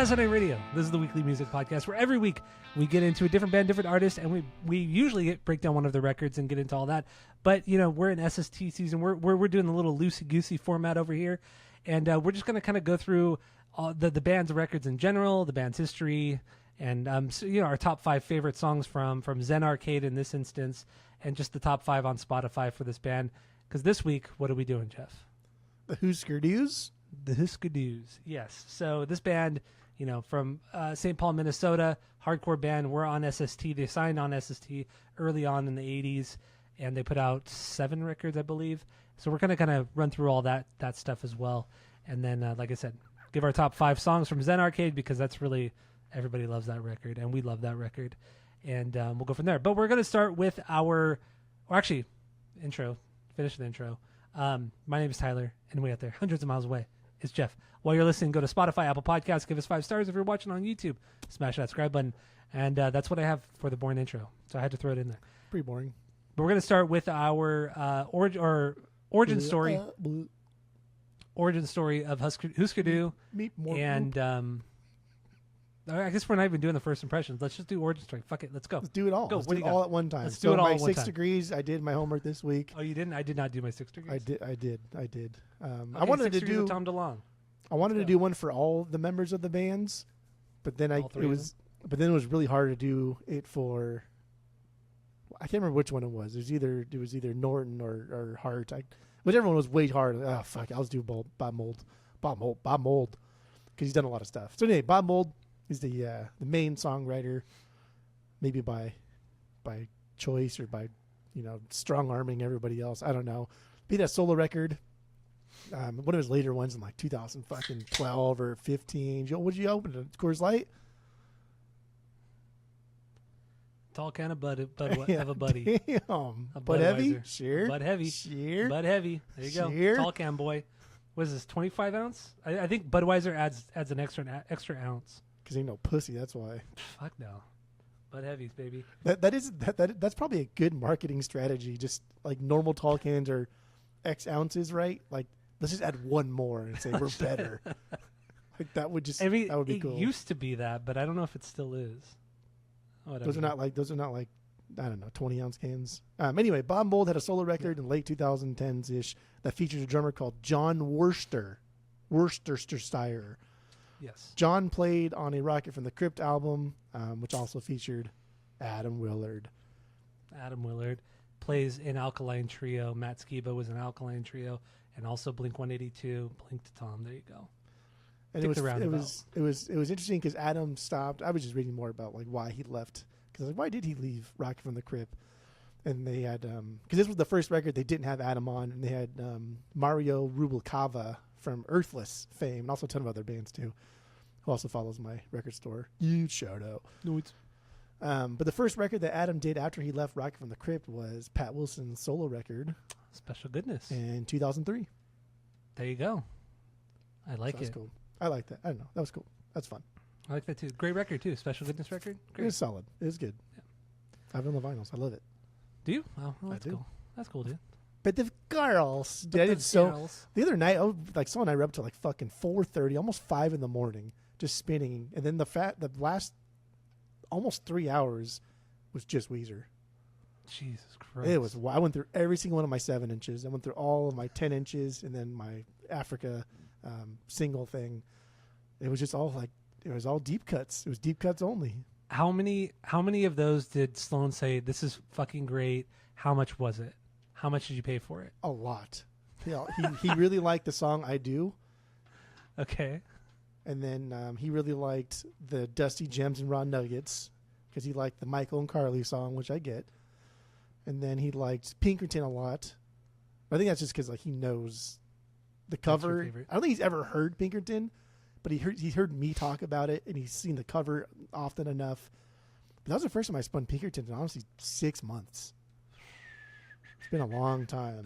SST Radio. This is the weekly music podcast where every week we get into a different band, different artist, and we usually break down one of the records and get into all that. But we're in SST season. We're doing a little loosey goosey format over here, and we're just going to kind of go through all the band's records in general, the band's history, and our top 5 favorite songs from Zen Arcade in this instance, and just the top 5 on Spotify for this band. Because this week, what are we doing, Jeff? The Hüsker Dü's. The Hüsker Dü's, yes. So this band, from St. Paul, Minnesota, hardcore band. We're on SST. They signed on SST early on in the 80s, and they put out 7 records, I believe. So we're going to kind of run through all that stuff as well. And then, like I said, give our top 5 songs from Zen Arcade, because that's really, everybody loves that record, and we love that record. And we'll go from there. But we're going to start with intro. Finish the intro. My name is Tyler, and way out there, hundreds of miles away, is Jeff. While you're listening, go to Spotify, Apple Podcasts, give us 5 stars. If you're watching on YouTube, smash that subscribe button. And that's what I have for the boring intro. So I had to throw it in there. Pretty boring. But we're going to start with our origin story. Origin story of Hüsker Dü. And I guess we're not even doing the first impressions. Let's just do origin story. Fuck it. Let's go. Let's do it all. Go. Let's do it all at one time. Let's do it all my at one 6 time. degrees. I did my homework this week. Oh, you didn't? I did not do my 6 degrees. I did. Okay, I wanted 6 to degrees do of Tom DeLonge. I wanted to do one for all the members of the bands, but then it was really hard to do it for. I can't remember which one it was. It was either Norton or Hart. Whichever one was way hard. Oh fuck! I'll just do Bob Mould, because he's done a lot of stuff. So anyway, Bob Mould is the main songwriter, maybe by choice or by strong arming everybody else. I don't know. Be that solo record. One of his later ones in like 2012 or 15. What did you open it? Coors Light? Tall can of Bud have a buddy. Damn. Bud Heavy? Sure. Bud Heavy. Sure. Bud Heavy. There you go. Sure. Tall can boy. What is this, 25 ounce? I think Budweiser adds an extra ounce. Because ain't no pussy, that's why. Fuck no. Bud Heavies, baby. That's probably a good marketing strategy. Just like normal tall cans are X ounces, right? Like, let's just add one more and say we're better. Like that would be cool. It used to be that, but I don't know if it still is. Those are not like I don't know, 20-ounce cans. Anyway, Bob Mould had a solo record in late 2010s ish that features a drummer called John Worcestershire. Yes. John played on a Rocket from the Crypt album, which also featured Adam Willard. Adam Willard plays in Alkaline Trio. Matt Skiba was in Alkaline Trio, and also Blink 182. Blink to Tom. There you go. And it was interesting because Adam stopped. I was just reading more about like why he left. Because why did he leave Rocket from the Crypt? And they had because this was the first record they didn't have Adam on, and they had Mario Rubalcava from Earthless fame, and also a ton of other bands too, who also follows my record store. Huge shout out. No, it's but the first record that Adam did after he left Rocket from the Crypt was Pat Wilson's solo record, Special Goodness, in 2003. There you go. I like it. That's cool. I like that. I don't know. That was cool. That's fun. I like that too. Great record too. Special Goodness record. Great. It was solid. It was good. Yeah. I have it on the vinyls. I love it. Do you? Oh, well, that's cool. That's cool, dude. But the girls. Dude, I did the other night, Saul and I were up till like fucking 4:30, almost 5 in the morning, just spinning. And then the last almost 3 hours was just Weezer. Jesus Christ. It was. I went through every single one of my 7 inches. I went through all of my 10 inches, and then my Africa single thing. It was just all it was all deep cuts. It was deep cuts only. How many of those did Sloan say, this is fucking great? How much was it? How much did you pay for it? A lot. Yeah, he really liked the song I Do. Okay. And then he really liked the Dusty Gems and Raw Nuggets, because he liked the Michael and Carly song, which I get. And then he liked Pinkerton a lot. I think that's just because he knows the cover. I don't think he's ever heard Pinkerton, but he heard me talk about it, and he's seen the cover often enough. But that was the first time I spun Pinkerton in honestly 6 months. It's been a long time.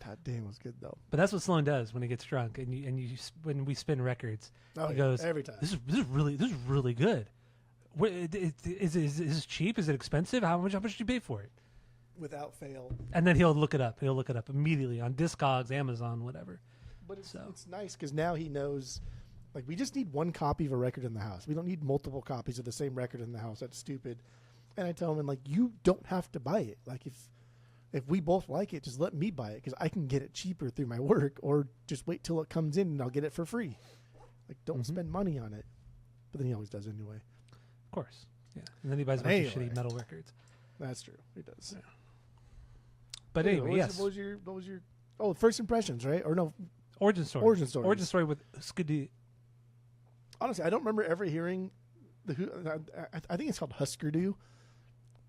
God damn, it was good though. But that's what Sloan does when he gets drunk, and when we spin records, he goes every time. This is really good. Is this cheap? Is it expensive? How much did you pay for it? Without fail. And then he'll look it up. He'll look it up immediately on Discogs, Amazon, whatever. But it's nice because now he knows Like, we just need one copy of a record in the house. We don't need multiple copies of the same record in the house. That's stupid. And I tell him, like, you don't have to buy it. Like, if we both like it, just let me buy it because I can get it cheaper through my work, or just wait till it comes in and I'll get it for free. Like, don't spend money on it. But then he always does anyway. Of course. Yeah. And then he buys a bunch of shitty metal records. That's true. He does. Yeah. But anyway, yes. What was your first impressions, right? Or no, Origin story. Origin story with Hüsker Dü. Honestly, I don't remember ever hearing I think it's called Hüsker Dü,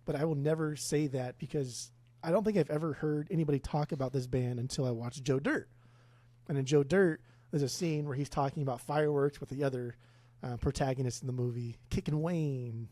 but I will never say that because I don't think I've ever heard anybody talk about this band until I watched Joe Dirt. And in Joe Dirt, there's a scene where he's talking about fireworks with the other protagonist in the movie, Kickin' Wayne.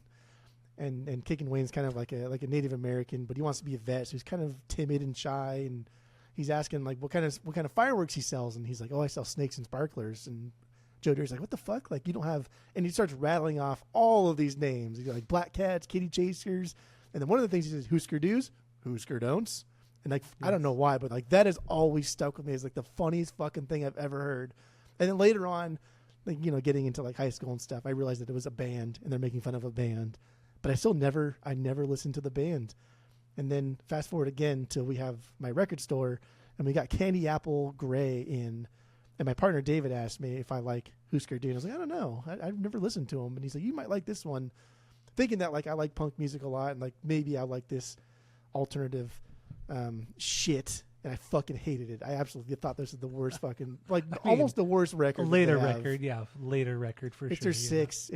And Kickin' Wayne's kind of like a Native American, but he wants to be a vet, so he's kind of timid and shy. And he's asking like what kind of fireworks he sells, and he's like, "Oh, I sell snakes and sparklers." And Joe Dirt's like, "What the fuck? Like, you don't have?" And he starts rattling off all of these names. He's like Black Cats, Kitty Chasers, and then one of the things he says, "Hüsker Dü's, Hüsker Don'ts." And like, I don't know why, but like that has always stuck with me as like the funniest fucking thing I've ever heard. And then later on, like, you know, getting into like high school and stuff, I realized that it was a band and they're making fun of a band. But I never listened to the band. And then fast forward again till we have my record store and we got Candy Apple Gray in. And my partner David asked me if I like Hüsker Dü. And I was like, I don't know. I've never listened to him. And he's like, you might like this one. Thinking that like I like punk music a lot and like maybe I like this alternative shit. And I fucking hated it. I absolutely thought this was the worst fucking, like almost the worst record. Later record for sure. It's their six.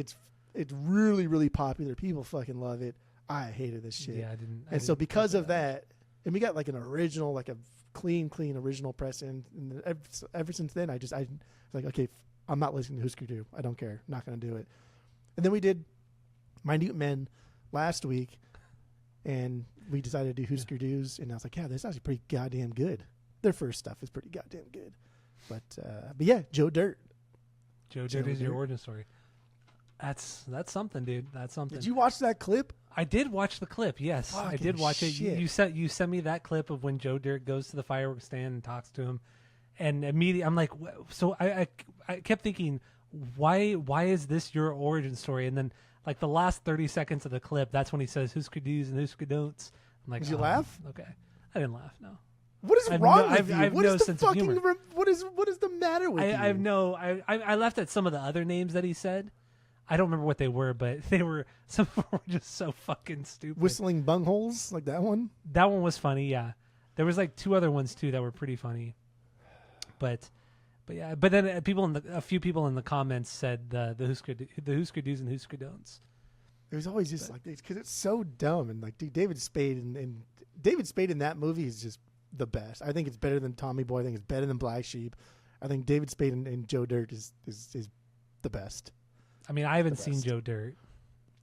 It's really, really popular. People fucking love it. I hated this shit. Yeah, I didn't. And so because of that, and we got like an original, like a clean original press in. And ever since then, I was like, okay, I'm not listening to Hüsker Dü. I don't care. I'm not going to do it. And then we did Minute Men last week, and we decided to do Hüsker Dü's, and I was like, yeah, this is actually pretty goddamn good. Their first stuff is pretty goddamn good. But yeah, Joe Dirt. Joe Dirt is your origin story. That's something, dude. That's something. Did you watch that clip? I did watch the clip. Yes, I did watch it. You sent me that clip of when Joe Dirt goes to the fireworks stand and talks to him, and immediately I'm like, so I kept thinking, why is this your origin story? And then like the last 30 seconds of the clip, that's when he says Hüsker Dü's and Hüsker Don'ts. I'm like, did you laugh? Okay, I didn't laugh. No. What is wrong with you? I've what no is the sense fucking? of humor. What is the matter with you? I laughed at some of the other names that he said. I don't remember what they were, but some of them were just so fucking stupid. Whistling bungholes, like that one? That one was funny, yeah. There was like two other ones too that were pretty funny. But yeah, but then a few people in the comments said the Hüsker Dü's and Hüsker Don'ts. It was always just like, because it's so dumb, and like David Spade and David Spade in that movie is just the best. I think it's better than Tommy Boy. I think it's better than Black Sheep. I think David Spade and Joe Dirt is the best. I mean, I haven't seen Joe Dirt.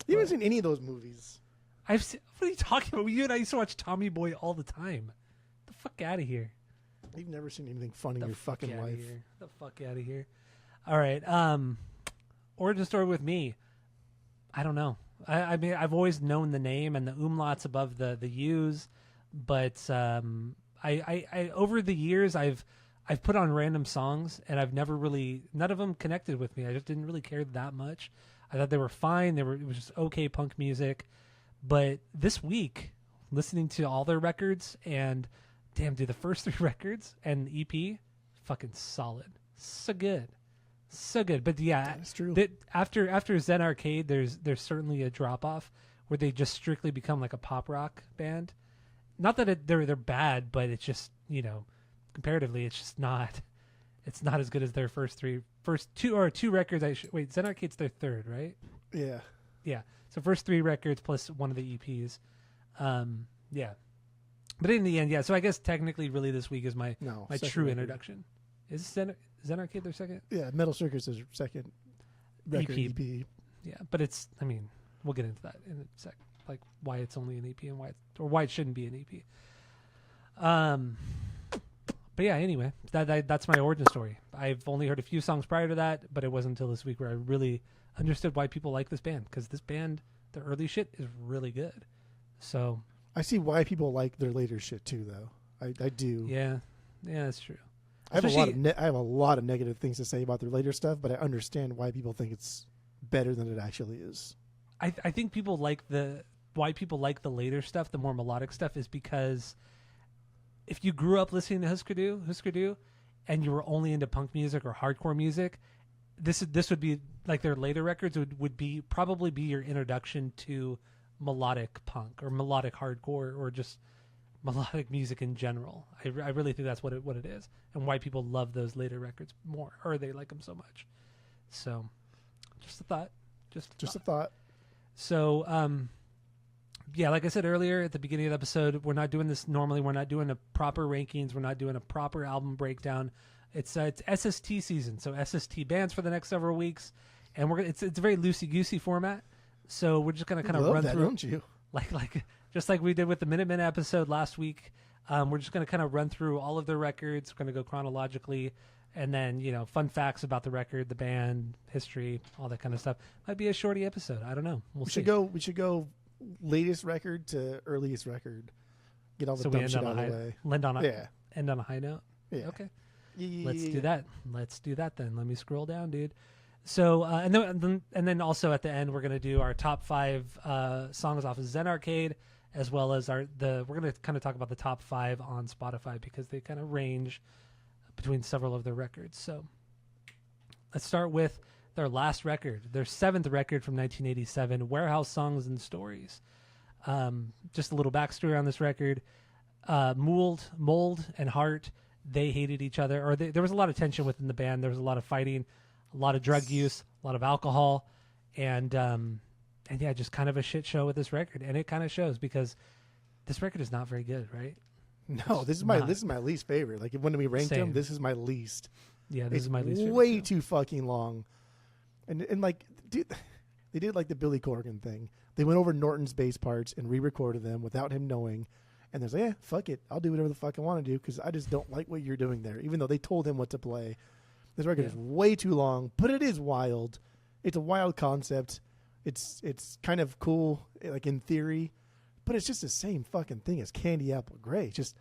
You haven't seen any of those movies. What are you talking about? You and I used to watch Tommy Boy all the time. Get the fuck out of here. You've never seen anything funny in your fucking life. Get the fuck out of here. All right. Origin story with me. I don't know. I mean, I've always known the name and the umlauts above the U's, but I over the years I've put on random songs and I've never really, none of them connected with me. I just didn't really care that much. I thought they were fine. It was just okay punk music. But this week, listening to all their records, and damn, dude, the first three records and the EP, fucking solid. So good. But yeah, that's true. After Zen Arcade, there's certainly a drop off where they just strictly become like a pop rock band. Not that they're bad, but it's just, you know, comparatively, it's just not. It's not as good as their first two records. Zen Arcade's their third, right? Yeah. Yeah. So first three records plus one of the EPs. Yeah. But in the end, yeah. So I guess technically, really, this week is my true record. Introduction. Is Zen Arcade their second? Yeah, Metal Circus is their second record EP. Yeah, but it's. I mean, we'll get into that in a sec. Like why it's only an EP and why it shouldn't be an EP. But yeah, anyway, that's my origin story. I've only heard a few songs prior to that, but it wasn't until this week where I really understood why people like this band, because this band, the early shit is really good. So I see why people like their later shit too, though. I do. Yeah, that's true. I have a lot of negative things to say about their later stuff, but I understand why people think it's better than it actually is. I think why people like the later stuff, the more melodic stuff, is because if you grew up listening to Hüsker Dü, and you were only into punk music or hardcore music, this would be like their later records would probably be your introduction to melodic punk or melodic hardcore or just melodic music in general. I really think that's what it is, and why people love those later records more, or they like them so much. So, just a thought. Just a thought. So, yeah, like I said earlier at the beginning of the episode, we're not doing this normally. We're not doing a proper rankings. We're not doing a proper album breakdown. It's SST season, so SST bands for the next several weeks, and it's a very loosey goosey format. So we're just gonna kind of run through, don't you? Like just like we did with the Minutemen episode last week. We're just gonna kind of run through all of their records. We're gonna go chronologically, and then fun facts about the record, the band, history, all that kind of stuff. Might be a shorty episode. I don't know. We should go latest record to earliest record. Get all the dumb shit out of the way. End on a high note. Yeah. Okay. Yeah. Let's do that then. Let me scroll down, dude. So and then also at the end we're gonna do our top 5 songs off of Zen Arcade, as well as we're gonna kind of talk about the top 5 on Spotify because they kind of range between several of their records. So let's start with their last record, their 7th record from 1987, Warehouse Songs and Stories. Just a little backstory on this record. Mold and Hart, they hated each other, or there was a lot of tension within the band. There was a lot of fighting, a lot of drug use, a lot of alcohol, and yeah, just kind of a shit show with this record. And it kind of shows because this record is not very good, right? No, this is my least favorite. Like when we ranked them, this is my least. Yeah, this is my least favorite. Way too fucking long. And like, dude, they did like the Billy Corgan thing. They went over Norton's bass parts and re-recorded them without him knowing. And they're like, yeah, fuck it. I'll do whatever the fuck I want to do because I just don't like what you're doing there. Even though they told him what to play. This record is way too long, but it is wild. It's a wild concept. It's kind of cool, like in theory, but it's just the same fucking thing as Candy Apple Grey. Just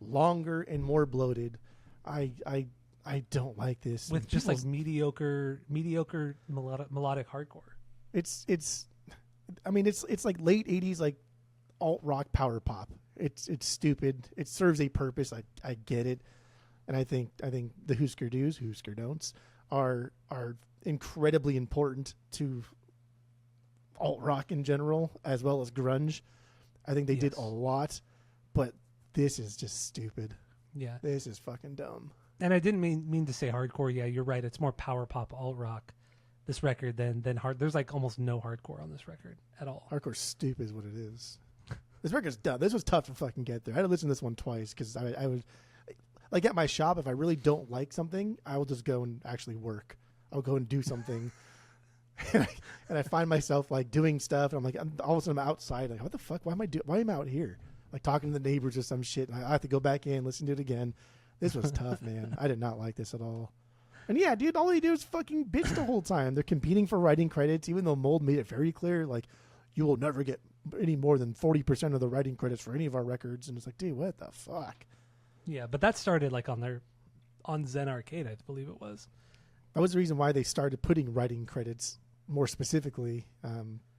longer and more bloated. I don't like this. With just like mediocre melodic hardcore. It's like late 80s like alt rock power pop. It's stupid. It serves a purpose. I get it. And I think the Hüsker Dü's, Hüsker Don'ts are incredibly important to alt rock in general as well as grunge. I think they did a lot, but this is just stupid. Yeah. This is fucking dumb. And I didn't mean to say hardcore. Yeah, you're right. It's more power pop alt rock, this record, than hard. There's like almost no hardcore on this record at all. Hardcore stupid is what it is. This record's dumb. This was tough to fucking get there. I had to listen to this one twice because I was like at my shop. If I really don't like something, I will just go and actually work. I'll go and do something, and I find myself like doing stuff. And I'm like, all of a sudden I'm outside. Like, what the fuck? Why am I out here? Like talking to the neighbors or some shit. And I have to go back in, listen to it again. This was tough, man. I did not like this at all. And yeah, dude, all they do is fucking bitch the whole time. They're competing for writing credits, even though Mold made it very clear, like, you will never get any more than 40% of the writing credits for any of our records. And it's like, dude, what the fuck? Yeah, but that started like on Zen Arcade, I believe it was. That was the reason why they started putting writing credits more specifically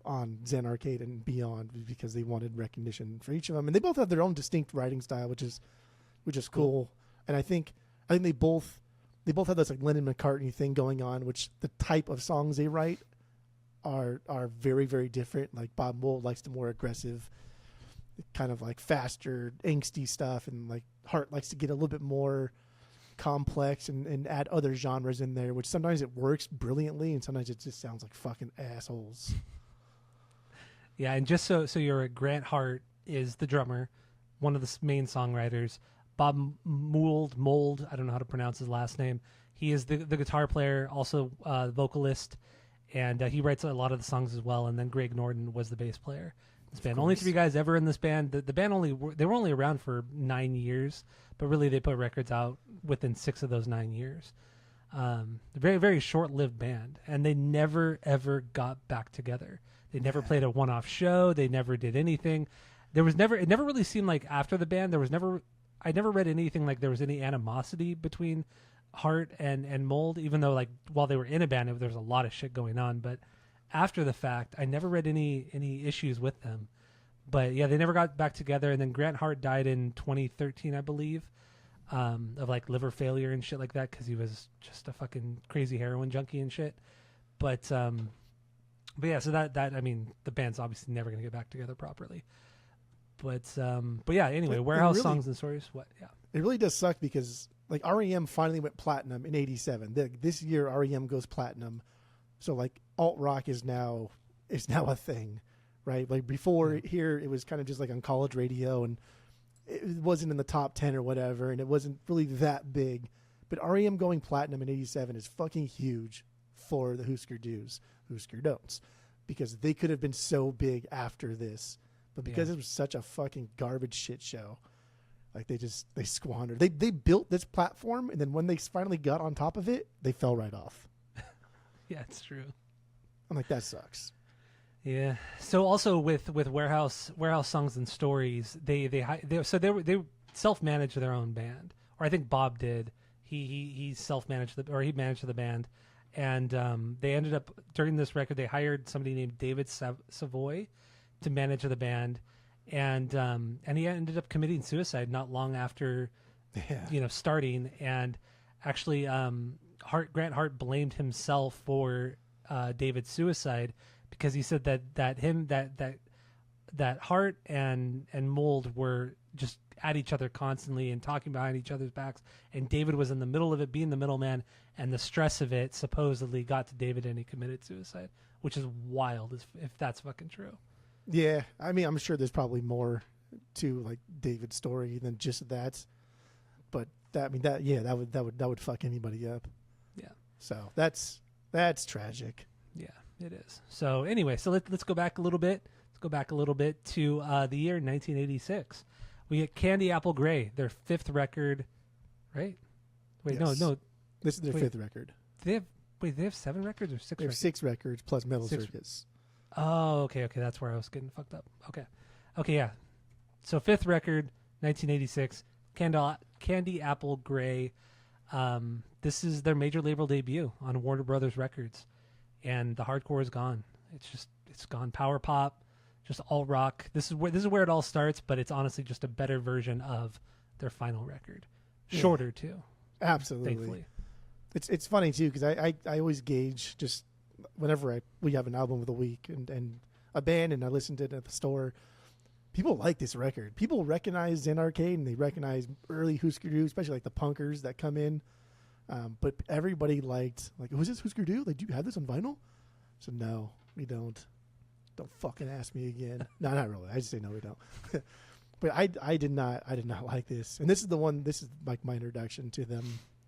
on Zen Arcade and beyond, because they wanted recognition for each of them. And they both have their own distinct writing style, which is cool. And I think they both have this like Lennon McCartney thing going on, which the type of songs they write are very, very different. Like Bob Mould likes the more aggressive, kind of like faster, angsty stuff, and like Hart likes to get a little bit more complex and add other genres in there, which sometimes it works brilliantly and sometimes it just sounds like fucking assholes. Yeah, and just so you're aware, Grant Hart is the drummer, one of the main songwriters. Bob Mould, I don't know how to pronounce his last name. He is the guitar player, also vocalist, and he writes a lot of the songs as well. And then Greg Norton was the bass player. This band, only 3 guys ever in this band. The band they were only around for 9 years, but really they put records out within 6 of those 9 years. Very, very short-lived band, and they never ever got back together. They never played a one-off show. They never did anything. It never really seemed like after the band there was never I never read anything like there was any animosity between Hart and Mold, even though like while they were in a band, there was a lot of shit going on. But after the fact, I never read any issues with them. But yeah, they never got back together. And then Grant Hart died in 2013, I believe, of like liver failure and shit like that because he was just a fucking crazy heroin junkie and shit. But yeah, so that I mean, the band's obviously never gonna get back together properly. But yeah, anyway, Warehouse really, Songs and Stories. What? Yeah, it really does suck because like REM finally went platinum in '87. This year REM goes platinum, so like alt rock is now a thing, right? Like before here it was kind of just like on college radio and it wasn't in the top 10 or whatever, and it wasn't really that big. But REM going platinum in '87 is fucking huge for the Hüsker Dü's, Hüsker Don'ts, because they could have been so big after this, but because it was such a fucking garbage shit show. Like they squandered. They built this platform, and then when they finally got on top of it, they fell right off. Yeah, it's true. I'm like, that sucks. Yeah. So also with Warehouse Songs and Stories, they self-managed their own band, or I think Bob did. He self-managed he managed the band, and they ended up during this record they hired somebody named David Savoy to manage the band. And he ended up committing suicide not long after, starting. And actually, Grant Hart blamed himself for David's suicide because he said that Hart and Mold were just at each other constantly and talking behind each other's backs. And David was in the middle of it, being the middleman, and the stress of it supposedly got to David and he committed suicide, which is wild if that's fucking true. Yeah, I mean, I'm sure there's probably more to like David's story than just that, but that would fuck anybody up. Yeah. So that's tragic. Yeah, it is. So anyway, so let's go back a little bit. Let's go back a little bit to the year 1986. We get Candy Apple Gray, their fifth record, right? Wait, yes. no. This is their fifth record. They have 7 records or 6 records? They have 6 records plus Metal Circus. Oh, okay. That's where I was getting fucked up. Okay, yeah. So fifth record, 1986, Candy Apple Gray. This is their major label debut on Warner Brothers Records, and the hardcore is gone. It's gone power pop, just alt rock. This is where it all starts, but it's honestly just a better version of their final record, shorter too. Absolutely. Thankfully, it's funny too because I always gauge just. Whenever we have an album of the week and a band and I listened to it at the store, people like this record. People recognize Zen Arcade and they recognize early Hüsker Dü, especially like the punkers that come in. But everybody liked, like, was this Hüsker Dü? Like, do you have this on vinyl? I said, no, we don't. Don't fucking ask me again. No, not really. I just say no, we don't. But I did not like this. And this is like my introduction to them.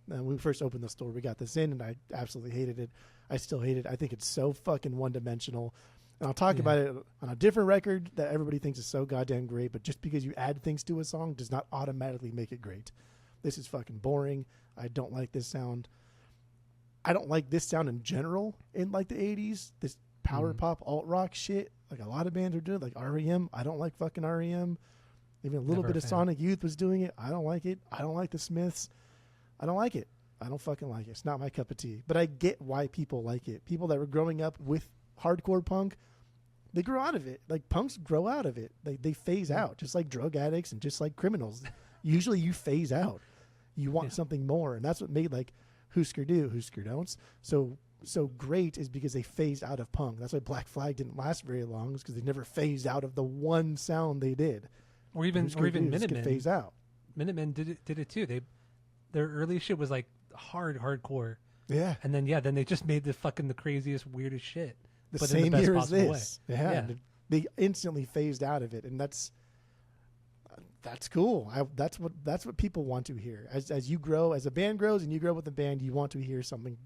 When we first opened the store, we got this in, and I absolutely hated it. I still hate it. I think it's so fucking one-dimensional. And I'll talk about it on a different record that everybody thinks is so goddamn great, but just because you add things to a song does not automatically make it great. This is fucking boring. I don't like this sound. I don't like this sound in general in, like, the 80s. This power pop alt-rock shit, like a lot of bands are doing, like REM. I don't like fucking REM. Even a little bit of Sonic Youth was doing it. I don't like it. I don't like the Smiths. I don't like it. I don't fucking like it. It's not my cup of tea. But I get why people like it. People that were growing up with hardcore punk, they grew out of it. Like, punks grow out of it. They phase out, just like drug addicts and just like criminals. Usually you phase out. You want something more. And that's what made, like, Hüsker Dü, Hüsker Don'ts so great, is because they phased out of punk. That's why Black Flag didn't last very long, is because they never phased out of the one sound they did. Or even Minutemen. Phase out. Minutemen did it too. Their early shit was like hardcore. Yeah. And then they just made the craziest, weirdest shit. The same year as this. Yeah. They instantly phased out of it, and that's cool. That's what people want to hear. As you grow, as a band grows and you grow with the band, you want to hear something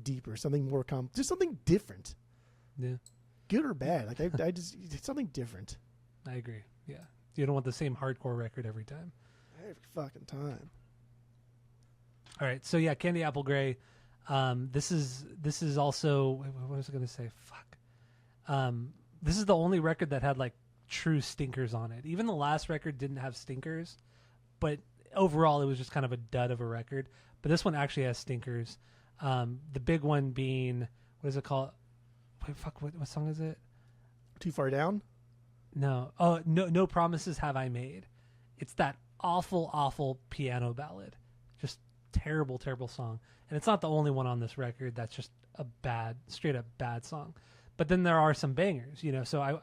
deeper, something more just something different. Yeah. Good or bad. Like it's something different. I agree. Yeah. You don't want the same hardcore record every time. Every fucking time. All right, so yeah, Candy Apple Gray. This is also, what was I going to say? Fuck. This is the only record that had like true stinkers on it. Even the last record didn't have stinkers, but overall it was just kind of a dud of a record. But this one actually has stinkers. The big one being, what is it called? Wait, fuck, what song is it? Too Far Down? No. Oh, no Promises Have I Made. It's that awful piano ballad. Just terrible song. And it's not the only one on this record that's just a straight up bad song. But then there are some bangers, so I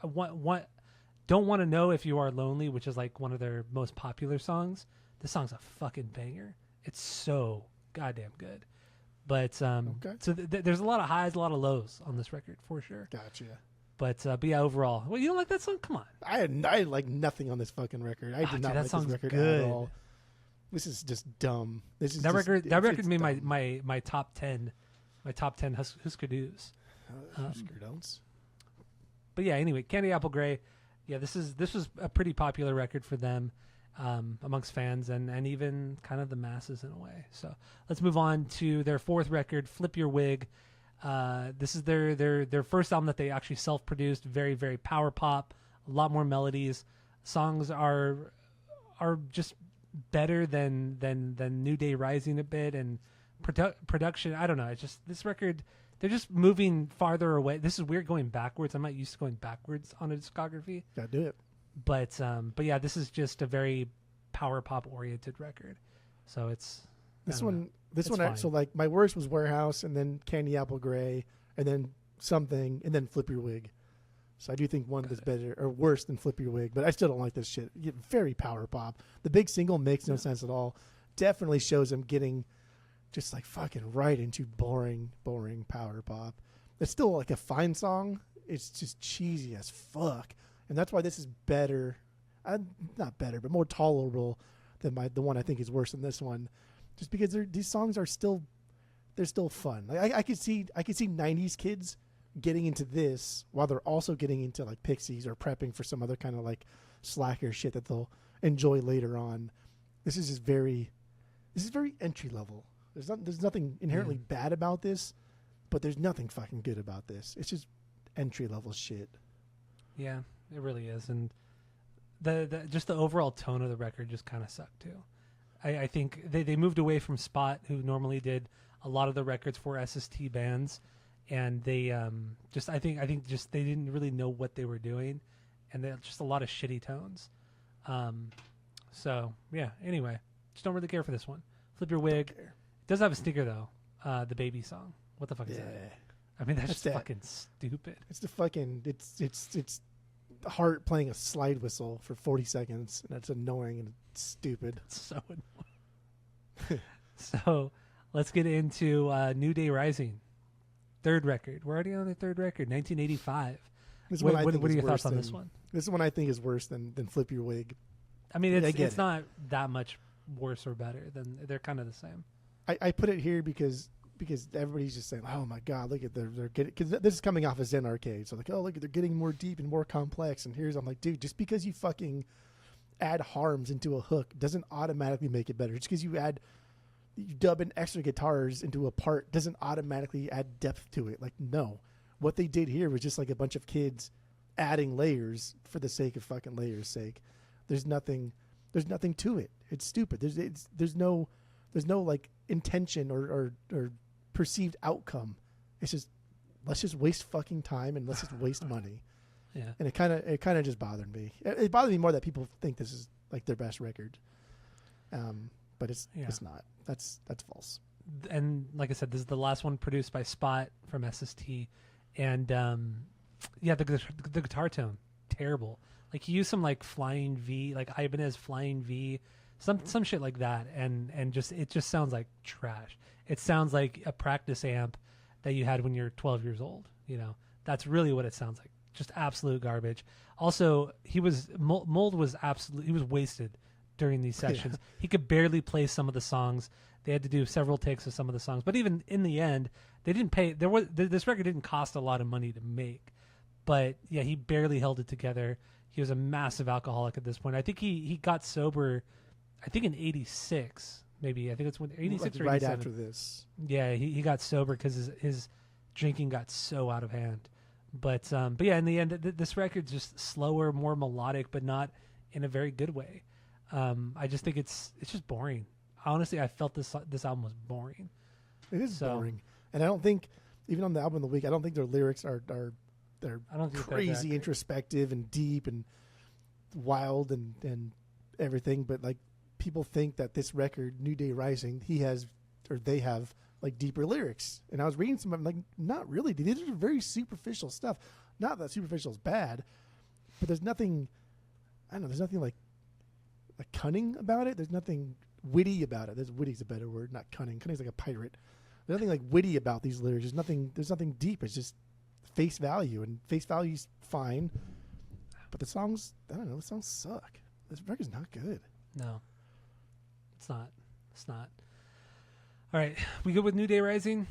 don't want to know if you are lonely, which is like one of their most popular songs. This song's a fucking banger. It's so goddamn good. But okay. So there's a lot of highs, a lot of lows on this record for sure. Gotcha. But yeah, overall, well, you don't like that song? Come on. I had like nothing on this fucking record. I did not like this record good. at all. This is just dumb. That record made my top 10, Hüsker Dü's. Hüsker Dü's. But yeah, anyway, Candy Apple Grey. Yeah, this was a pretty popular record for them amongst fans and even kind of the masses in a way. So let's move on to their fourth record, Flip Your Wig. This is their first album that they actually self-produced. Very, very power pop. A lot more melodies. Songs are just better than New Day Rising a bit, and production. I don't know. It's just this record. They're just moving farther away. This is weird going backwards. I'm not used to going backwards on a discography. Gotta do it. But yeah, this is just a very power pop oriented record. So it's this one. Fine. So like my worst was Warehouse, and then Candy Apple Grey, and then Something, and then Flip Your Wig. So I do think one is better or worse than Flip Your Wig, but I still don't like this shit. Very power pop. The big single makes no sense at all. Definitely shows them getting just like fucking right into boring power pop. It's still like a fine song. It's just cheesy as fuck, and that's why this is better. Not better, but more tolerable than the one I think is worse than this one. Just because these songs are still fun. Like I could see 90s kids getting into this while they're also getting into like Pixies or prepping for some other kind of like slacker shit that they'll enjoy later on. This is very entry level. There's nothing inherently bad about this, but there's nothing fucking good about this. It's just entry level shit. Yeah, it really is, and the overall tone of the record just kind of sucked too. I think they moved away from Spot, who normally did a lot of the records for SST bands, and they I think they didn't really know what they were doing, and they just a lot of shitty tones. So yeah. Anyway, just don't really care for this one. Flip Your Wig. It does have a stinker though. The Baby song. What the fuck is that? I mean, that's just fucking stupid. It's the fucking it's Heart playing a slide whistle for 40 seconds, and that's annoying and it's stupid. It's so annoying. So let's get into New Day Rising. Third record. We're already on the third record, 1985. What are your thoughts on this one? This one I think is worse than Flip Your Wig. I mean, it's not that much worse or better. They're kind of the same. I put it here because everybody's just saying, "Oh my God, look at they're getting," because this is coming off of Zen Arcade, so like, "Oh, look, they're getting more deep and more complex." And I'm like, dude, just because you fucking add harms into a hook doesn't automatically make it better. Just because you dub in extra guitars into a part doesn't automatically add depth to it. Like, no, what they did here was just like a bunch of kids adding layers for the sake of fucking layers' sake. There's nothing to it. It's stupid. There's no like intention or perceived outcome. It's just, let's just waste fucking time and let's just waste money. Yeah. And it kind of just bothered me. It bothered me more that people think this is like their best record. But it's not. That's false. And like I said, this is the last one produced by Spot from SST, and the guitar tone terrible. Like he used some like flying V, like Ibanez flying V, some shit like that, and it just sounds like trash. It sounds like a practice amp that you had when you're 12 years old. That's really what it sounds like. Just absolute garbage. Also, Mold was absolutely, he was wasted during these sessions. Yeah. He could barely play some of the songs. They had to do several takes of some of the songs. But even in the end, they didn't pay. This record didn't cost a lot of money to make. But yeah, he barely held it together. He was a massive alcoholic at this point. I think he got sober, I think in 86, maybe. I think it's when 86 or 87. Right after this. Yeah, he got sober because his drinking got so out of hand. But yeah, in the end, this record's just slower, more melodic, but not in a very good way. I just think it's just boring. Honestly, I felt this album was boring. It is boring, and I don't think even on the album of the week, I don't think their lyrics are I don't think crazy introspective and deep and wild and everything. But like people think that this record, New Day Rising, they have like deeper lyrics. And I was reading some, I'm like, not really. These are very superficial stuff. Not that superficial is bad, but there's nothing. I don't know. There's nothing like cunning about it. There's nothing witty about it. Witty's a better word, not cunning. Cunning's like a pirate. There's nothing like witty about these lyrics. There's nothing deep. It's just face value, and face value's fine. But the songs, I don't know. The songs suck. This record's not good. No, it's not. It's not. All right, we good with New Day Rising?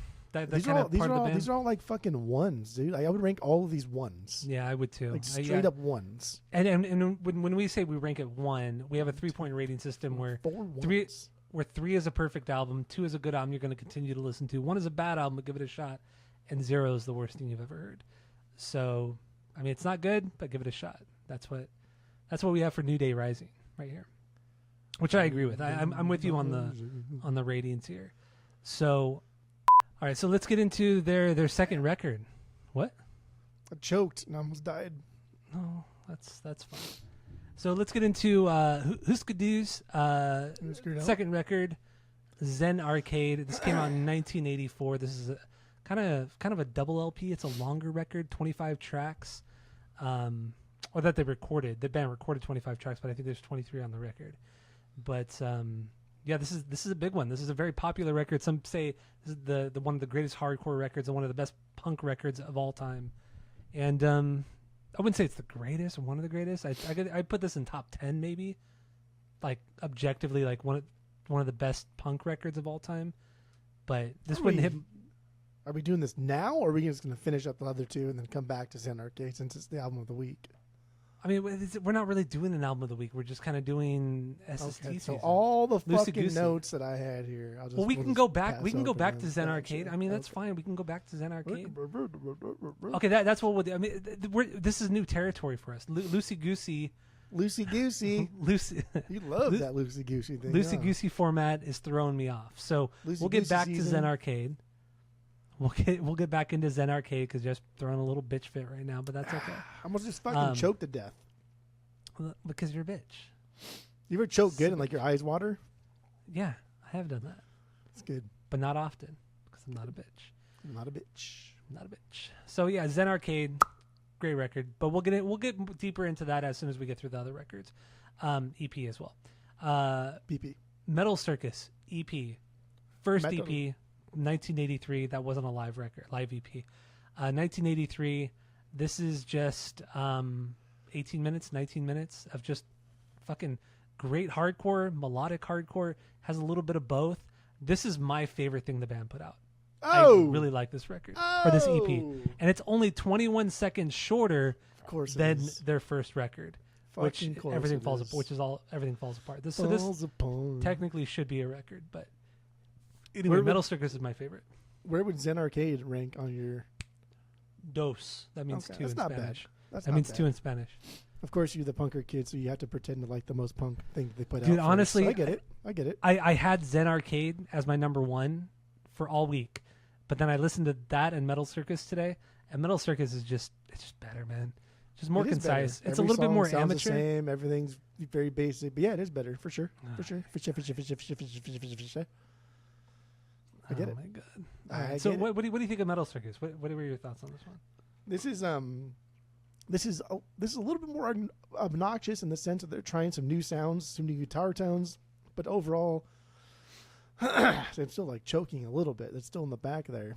These are all like fucking ones, dude. I would rank all of these ones. Yeah, I would too. Like straight up ones. And when we say we rank it 1, we have a 3-point rating system where 3 is a perfect album, 2 is a good album you're going to continue to listen to, 1 is a bad album but give it a shot, and 0 is the worst thing you've ever heard. So, I mean, it's not good, but give it a shot. That's what we have for New Day Rising right here, which I agree with. I'm with you on the ratings here. So. All right, so let's get into their second record. What? I choked and almost died. No, that's fine. So let's get into Hüsker Dü's second record, Zen Arcade. This came out in 1984. This is kind of a double LP. It's a longer record, 25 tracks, or that they recorded. The band recorded 25 tracks, but I think there's 23 on the record. But yeah, this is a big one. This is a very popular record. Some say this is the one of the greatest hardcore records and one of the best punk records of all time. And I wouldn't say it's the greatest or one of the greatest. I'd put this in top 10 maybe, like objectively, like one of the best punk records of all time. But this wouldn't hit. Are we doing this now, or are we just going to finish up the other two and then come back to Zen Arcade since it's the album of the week? I mean, we're not really doing an album of the week. We're just kind of doing SST season. So all the fucking notes that I had here, we can go back. We can go back to Zen Arcade. I mean, that's fine. We can go back to Zen Arcade. Okay, that's what we'll do. I mean, this is new territory for us. Loosey goosey. Loosey goosey. You love that loosey goosey thing. Loosey goosey format is throwing me off. So we'll get back to Zen Arcade. We'll get back into Zen Arcade because just throwing a little bitch fit right now, but that's okay. I almost just fucking choked to death. Because you're a bitch. You ever choke good and like your eyes water? Yeah, I have done that. It's good, but not often because I'm not a bitch. I'm not a bitch. I'm not a bitch. So yeah, Zen Arcade, great record. But we'll get deeper into that as soon as we get through the other records, EP as well. BP. Metal Circus EP, first EP. 1983. That wasn't a live record, live EP. 1983. This is just 19 minutes of just fucking great hardcore, melodic hardcore. Has a little bit of both. This is my favorite thing the band put out. I really like this record or this EP, and it's only 21 seconds shorter than their first record, which everything falls apart. This technically should be a record, but. Anyway, Metal Circus is my favorite. Where would Zen Arcade rank on your... Dos. That means 2 in Spanish. That means 2 in Spanish. Of course, you're the punker kid, so you have to pretend to like the most punk thing they put out. Dude, honestly... So I get it. I had Zen Arcade as my number 1 for all week, but then I listened to that and Metal Circus today, and Metal Circus is just better, man. Just more concise. It's a little bit more amateur. The same. Everything's very basic. But yeah, it is better, for sure. For sure. I get it. Oh my god! All right, so what do you think of Metal Circus? What were your thoughts on this one? This is a little bit more obnoxious in the sense that they're trying some new sounds, some new guitar tones, but overall, I'm still like choking a little bit. It's still in the back there,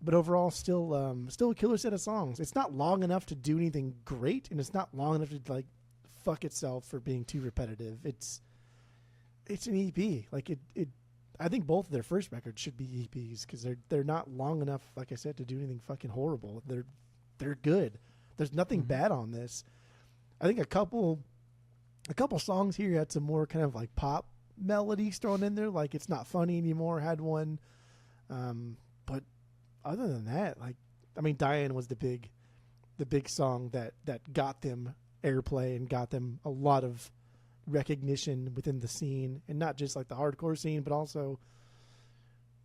but overall, still a killer set of songs. It's not long enough to do anything great, and it's not long enough to like fuck itself for being too repetitive. It's an EP, like it. I think both of their first records should be EPs because they're not long enough, like I said, to do anything fucking horrible. They're good. There's nothing bad on this. I think a couple songs here had some more kind of like pop melodies thrown in there, like It's Not Funny Anymore had one. But other than that, like I mean, Diane was the big song that got them airplay and got them a lot of recognition within the scene, and not just like the hardcore scene, but also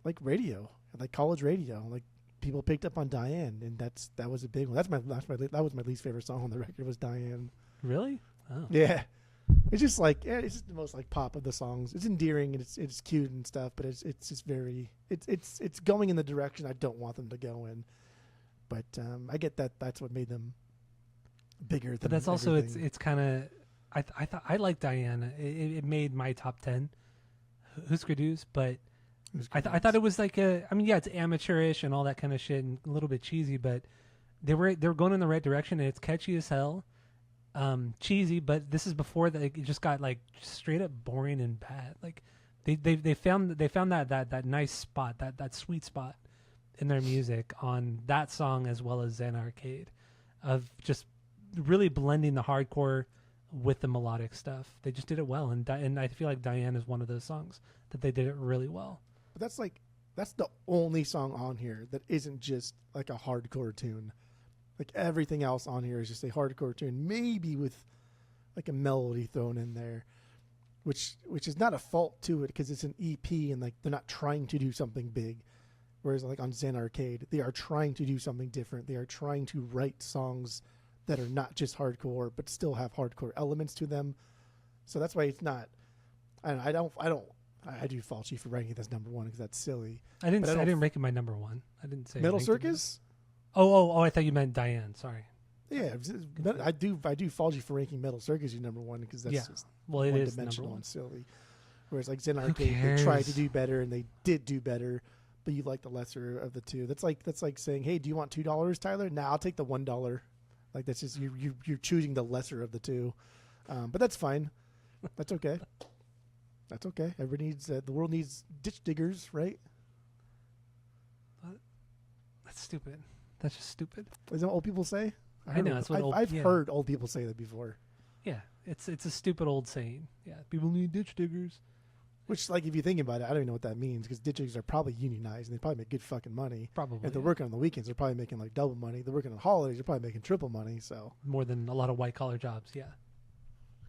like radio, like college radio. Like people picked up on Diane, and that was a big one. That was my least favorite song on the record was Diane. Really? Oh. Yeah. It's just like it's just the most like pop of the songs. It's endearing and it's cute and stuff, but it's just very it's going in the direction I don't want them to go in. But I get that that's what made them bigger. Than but that's also everything. it's kind of I thought I like Diana. It made my top 10 Hüsker Dü's, but I thought it was like it's amateurish and all that kind of shit and a little bit cheesy, but they were going in the right direction and it's catchy as hell. Cheesy, but this is before that it just got like straight up boring and bad. Like they found that nice spot, that sweet spot in their music on that song as well as Zen Arcade, of just really blending the hardcore with the melodic stuff. They just did it well, and I feel like Diane is one of those songs that they did it really well. But that's the only song on here that isn't just like a hardcore tune. Like everything else on here is just a hardcore tune, maybe with like a melody thrown in there, which is not a fault to it because it's an EP and like they're not trying to do something big. Whereas like on Zen Arcade, they are trying to do something different. They are trying to write songs that are not just hardcore but still have hardcore elements to them. So that's why it's not. I do fault you for ranking it as number one because that's silly. I didn't rank it my number one. I didn't say Metal Circus. Oh! I thought you meant Diane. Sorry. Yeah, I do fault you for ranking Metal Circus your number one because that's just it is one-dimensional number one. and silly. Whereas like Zen Arcade, they tried to do better and they did do better, but you like the lesser of the two. That's like saying, hey, do you want $2, Tyler? Nah, I'll take the $1. Like that's just you're choosing the lesser of the two, but that's fine. That's okay. That's okay. Everybody needs the world needs ditch diggers, right? That's stupid. That's just stupid. Is that what old people say? I know. That's what I've heard old people say that before. Yeah, it's a stupid old saying. Yeah, people need ditch diggers. Which, like, if you think about it, I don't even know what that means because ditch diggers are probably unionized and they probably make good fucking money. Probably. If they're working on the weekends, they're probably making like double money. They're working on holidays, they're probably making triple money. So more than a lot of white collar jobs. Yeah.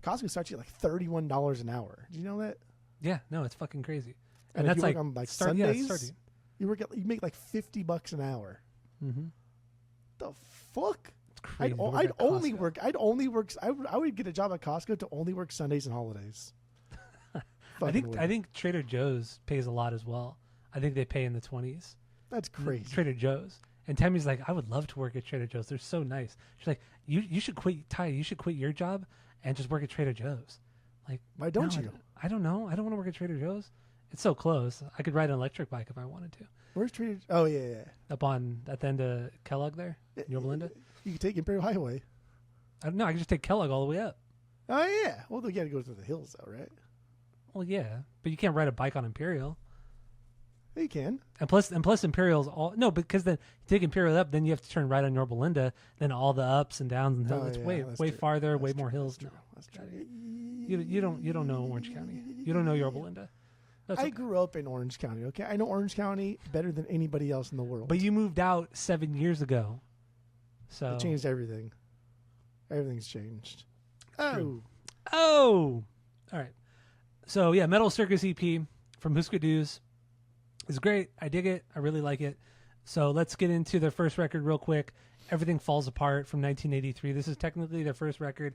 Costco starts you at like $31 an hour. Did you know that? Yeah. No, it's fucking crazy. And that's if you like work on like Sundays. Sundays, you make like $50 an hour. Mm-hmm. The fuck? It's crazy. I'd only work. I would get a job at Costco to only work Sundays and holidays. I think Trader Joe's pays a lot as well. I think they pay in the 20s. That's crazy. Trader Joe's. And Tammy's like, I would love to work at Trader Joe's. They're so nice. She's like, you should quit, Ty. You should quit your job and just work at Trader Joe's. Like, why don't you? I don't know. I don't want to work at Trader Joe's. It's so close. I could ride an electric bike if I wanted to. Where's Trader? Oh yeah. Up at the end of Kellogg there, in Yorba Linda. You can take Imperial Highway. I don't know. I can just take Kellogg all the way up. Oh yeah. Well, you got to go through the hills though, right? Well, yeah, but you can't ride a bike on Imperial. You can. And plus Imperial's all because then you take Imperial up, then you have to turn right on Yorba Linda, then all the ups and downs and hills. It's way farther, way more hills. No, that's true. You don't know Orange County. You don't know Yorba Linda. I grew up in Orange County. Okay, I know Orange County better than anybody else in the world. But you moved out 7 years ago, so it changed everything. Everything's changed. Oh, all right. So yeah, Metal Circus EP from Hüsker Dü's is great. I dig it. I really like it. So let's get into their first record real quick. Everything Falls Apart from 1983. This is technically their first record.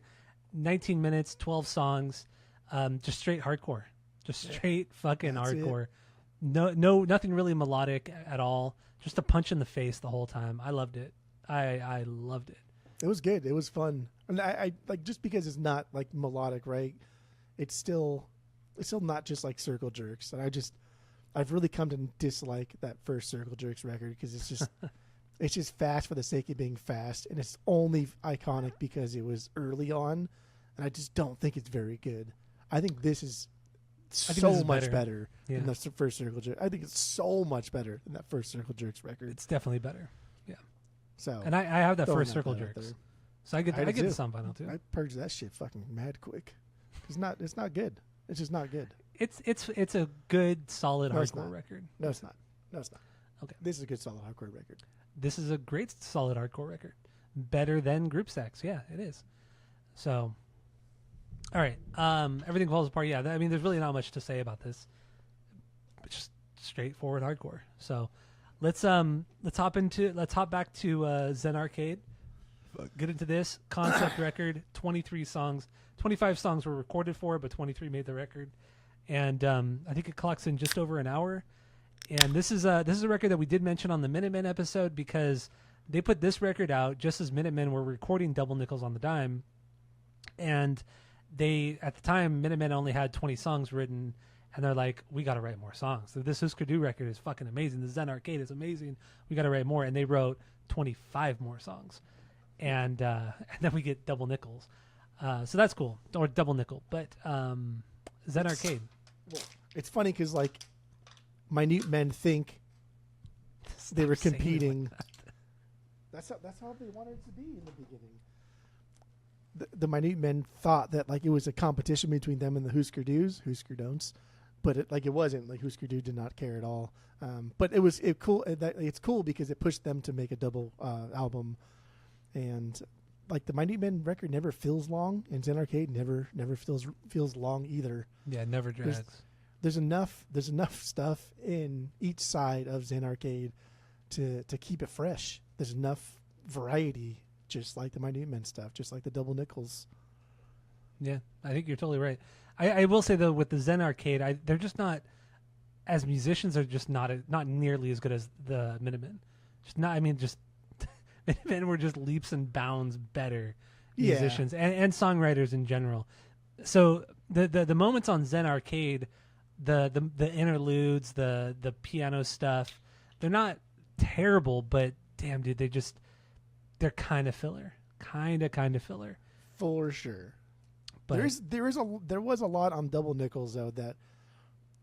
19 minutes, 12 songs, just straight hardcore, just straight fucking hardcore. No, nothing really melodic at all. Just a punch in the face the whole time. I loved it. I loved it. It was good. It was fun. And I like just because it's not like melodic, right? It's still not just like Circle Jerks. And I've really come to dislike that first Circle Jerks record because it's just it's just fast for the sake of being fast, and it's only iconic because it was early on, and I just don't think it's very good. I think this is so much better than the first Circle Jerks. I think it's so much better than that first Circle Jerks record. It's definitely better. Yeah. So and I have that first Circle Jerks, so I get the sound vinyl too. I purged that shit fucking mad quick. It's not good. It's just not good. It's a good solid hardcore record. No, it's not. Okay. This is a good solid hardcore record. This is a great solid hardcore record. Better than Group Sex. Yeah, it is. So All right. Everything falls apart. Yeah. I mean, there's really not much to say about this. It's just straightforward hardcore. So let's hop back to Zen Arcade. Get into this concept record. 23 songs. 25 songs were recorded for it, but 23 made the record. And I think it clocks in just over an hour. And this is a record that we did mention on the Minutemen episode because they put this record out just as Minutemen were recording Double Nickels on the Dime. And they, at the time, Minutemen only had 20 songs written, and they're like, we got to write more songs. So this Hüsker Dü record is fucking amazing. The Zen Arcade is amazing. We got to write more. And they wrote 25 more songs. And then we get Double Nickels. So that's cool. Or Double Nickel. But Zen Arcade. Well, it's funny because, like, Minute Men think they were competing. Like that's how they wanted it to be in the beginning. The Minute Men thought that like it was a competition between them and the Hüsker Dü's, Hüsker Don'ts, but it wasn't. Like Hüsker Dü did not care at all. But it's cool because it pushed them to make a double album, and like the Minute Men record never feels long, and Zen Arcade never feels long either. Yeah, it never drags. There's enough stuff in each side of Zen Arcade to keep it fresh. There's enough variety. Just like the Minute Men stuff, just like the Double Nickels. Yeah, I think you're totally right. I will say though, with the Zen Arcade, they're just not, as musicians, are just not nearly as good as the Minutemen. Just not. I mean, just Minutemen were just leaps and bounds better musicians and songwriters in general. So the moments on Zen Arcade, the interludes, the piano stuff, they're not terrible, but damn, dude, they're kind of filler, kind of filler, for sure. But there was a lot on Double Nickels though that,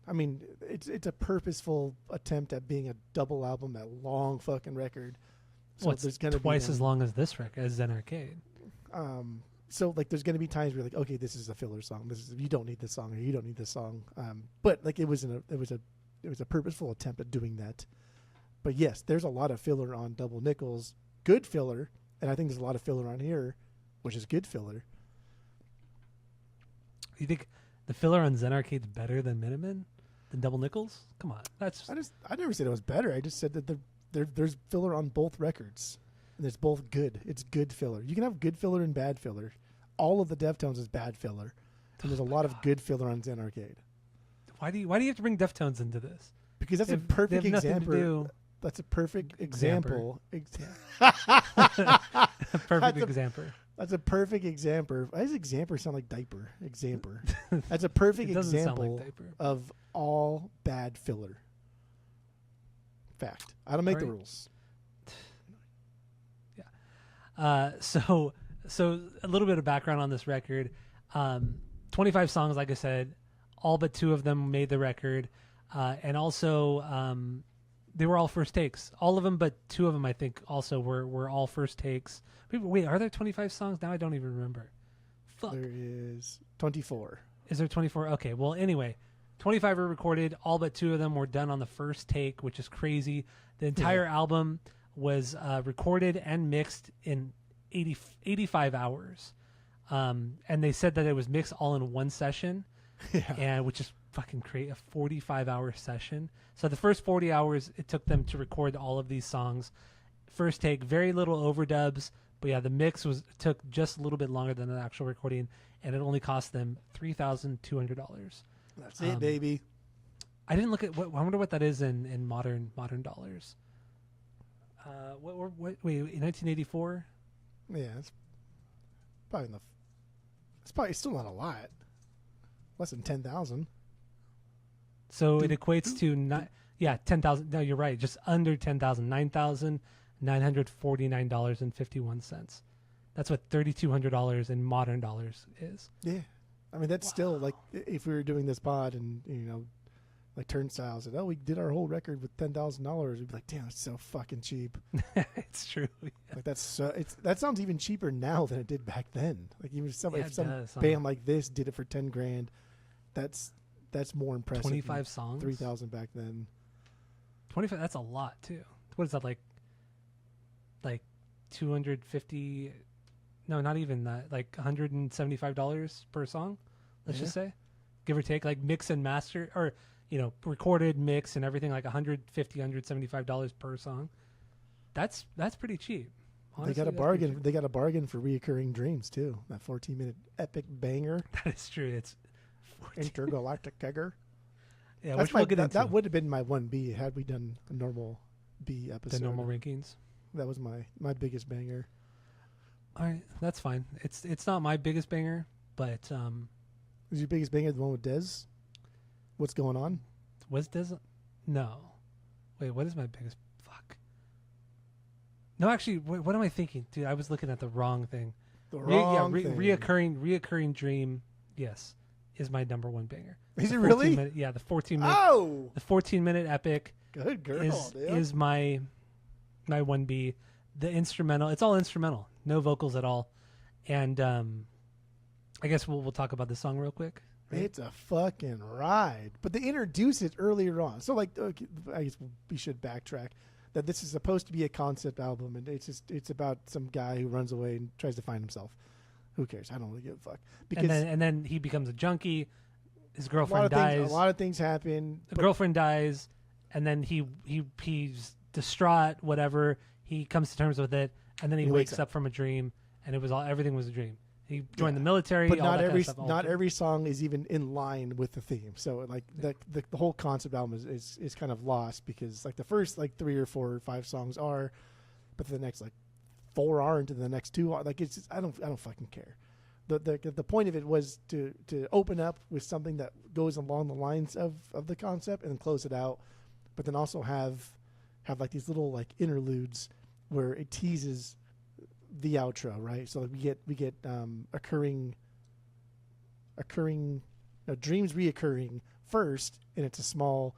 I mean, it's a purposeful attempt at being a double album, that long fucking record. So there's gonna twice as long as this record as Zen Arcade. So like there's gonna be times where you're like, okay, this is a filler song. You don't need this song, or you don't need this song. But like it was a purposeful attempt at doing that. But yes, there's a lot of filler on Double Nickels. Good filler, and I think there's a lot of filler on here, which is good filler. You think the filler on Zen Arcade's better than Minutemen, than Double Nickels? Come on, I never said it was better. I just said that there's filler on both records, and it's both good. It's good filler. You can have good filler and bad filler. All of the Deftones is bad filler, and there's a lot of good filler on Zen Arcade. Why do you have to bring Deftones into this? Because that's a perfect example. That's a perfect example. Perfect example. That's a perfect example. Why does example sound like diaper? Example. That's a perfect example like of all bad filler. Fact. I don't make the rules. Yeah. So a little bit of background on this record. 25 songs, like I said, all but 2 of them made the record, and also. They were all first takes. All of them, but 2 of them, I think, also were all first takes. Wait, are there 25 songs? Now I don't even remember. Fuck. There is 24. Is there 24? Okay, well, anyway, 25 were recorded. All but 2 of them were done on the first take, which is crazy. The entire album was recorded and mixed in 85 hours. And they said that it was mixed all in one session, and which is fucking create a 45-hour session. So the first 40 hours it took them to record all of these songs. First take, very little overdubs, but yeah, the mix took just a little bit longer than the actual recording, and it only cost them $3,200. That's it, baby. I didn't look at I wonder what that is in modern dollars. Wait, in 1984? Yeah, it's probably still not a lot. Less than 10,000. So it equates to 10,000. No, you're right. Just under 10,000. $9,949.51. That's what $3,200 in modern dollars is. Yeah, I mean that's still like if we were doing this pod and like Turnstile said, we did our whole record with $10,000. We'd be like, damn, it's so fucking cheap. It's true. Yeah. Like that sounds even cheaper now than it did back then. Like even if some does, band like this did it for $10,000, that's more impressive. 25 songs, 3,000 back then. 25. That's a lot too. What is that like 250? No, not even that. Like $175 per song. Let's just say, give or take, like mix and master, or recorded, mix, and everything, like $150, $175 per song. That's pretty cheap. Honestly, they got a bargain. They got a bargain for Reoccurring Dreams too. That 14-minute epic banger. That is true. It's 14. Intergalactic Kegger. Yeah, that's that would have been my 1B had we done a normal B episode. The normal rankings. That was my biggest banger. All right, that's fine. It's not my biggest banger, but is your biggest banger the one with Dez? What's going on? Was Dez? No. Wait, what is my biggest? Fuck. No, actually, what am I thinking, dude? I was looking at the wrong thing. The wrong thing. Reoccurring Dream. Yes, is my number one banger. Is it really? The 14-minute. Oh, the 14-minute epic. Good girl. Is my 1B. The instrumental. It's all instrumental. No vocals at all. And I guess we'll talk about the song real quick. Right? It's a fucking ride. But they introduce it earlier on. So okay, I guess we should backtrack. That this is supposed to be a concept album, and it's about some guy who runs away and tries to find himself. Who cares? I don't really give a fuck. Because and then he becomes a junkie. His girlfriend dies. A lot of things happen. The girlfriend dies, and then he's distraught. Whatever. He comes to terms with it, and then he wakes up from a dream, and everything was a dream. He joined the military, but not every song is even in line with the theme. So like the whole concept album is kind of lost because like the first like 3 or 4 or 5 songs are, but the next like 4 aren't, and the next 2 are. Like it's just, I don't fucking care. The point of it was to open up with something that goes along the lines of the concept and then close it out, but then also have like these little like interludes where it teases the outro, right? So like we get occurring dreams reoccurring first, and it's a small,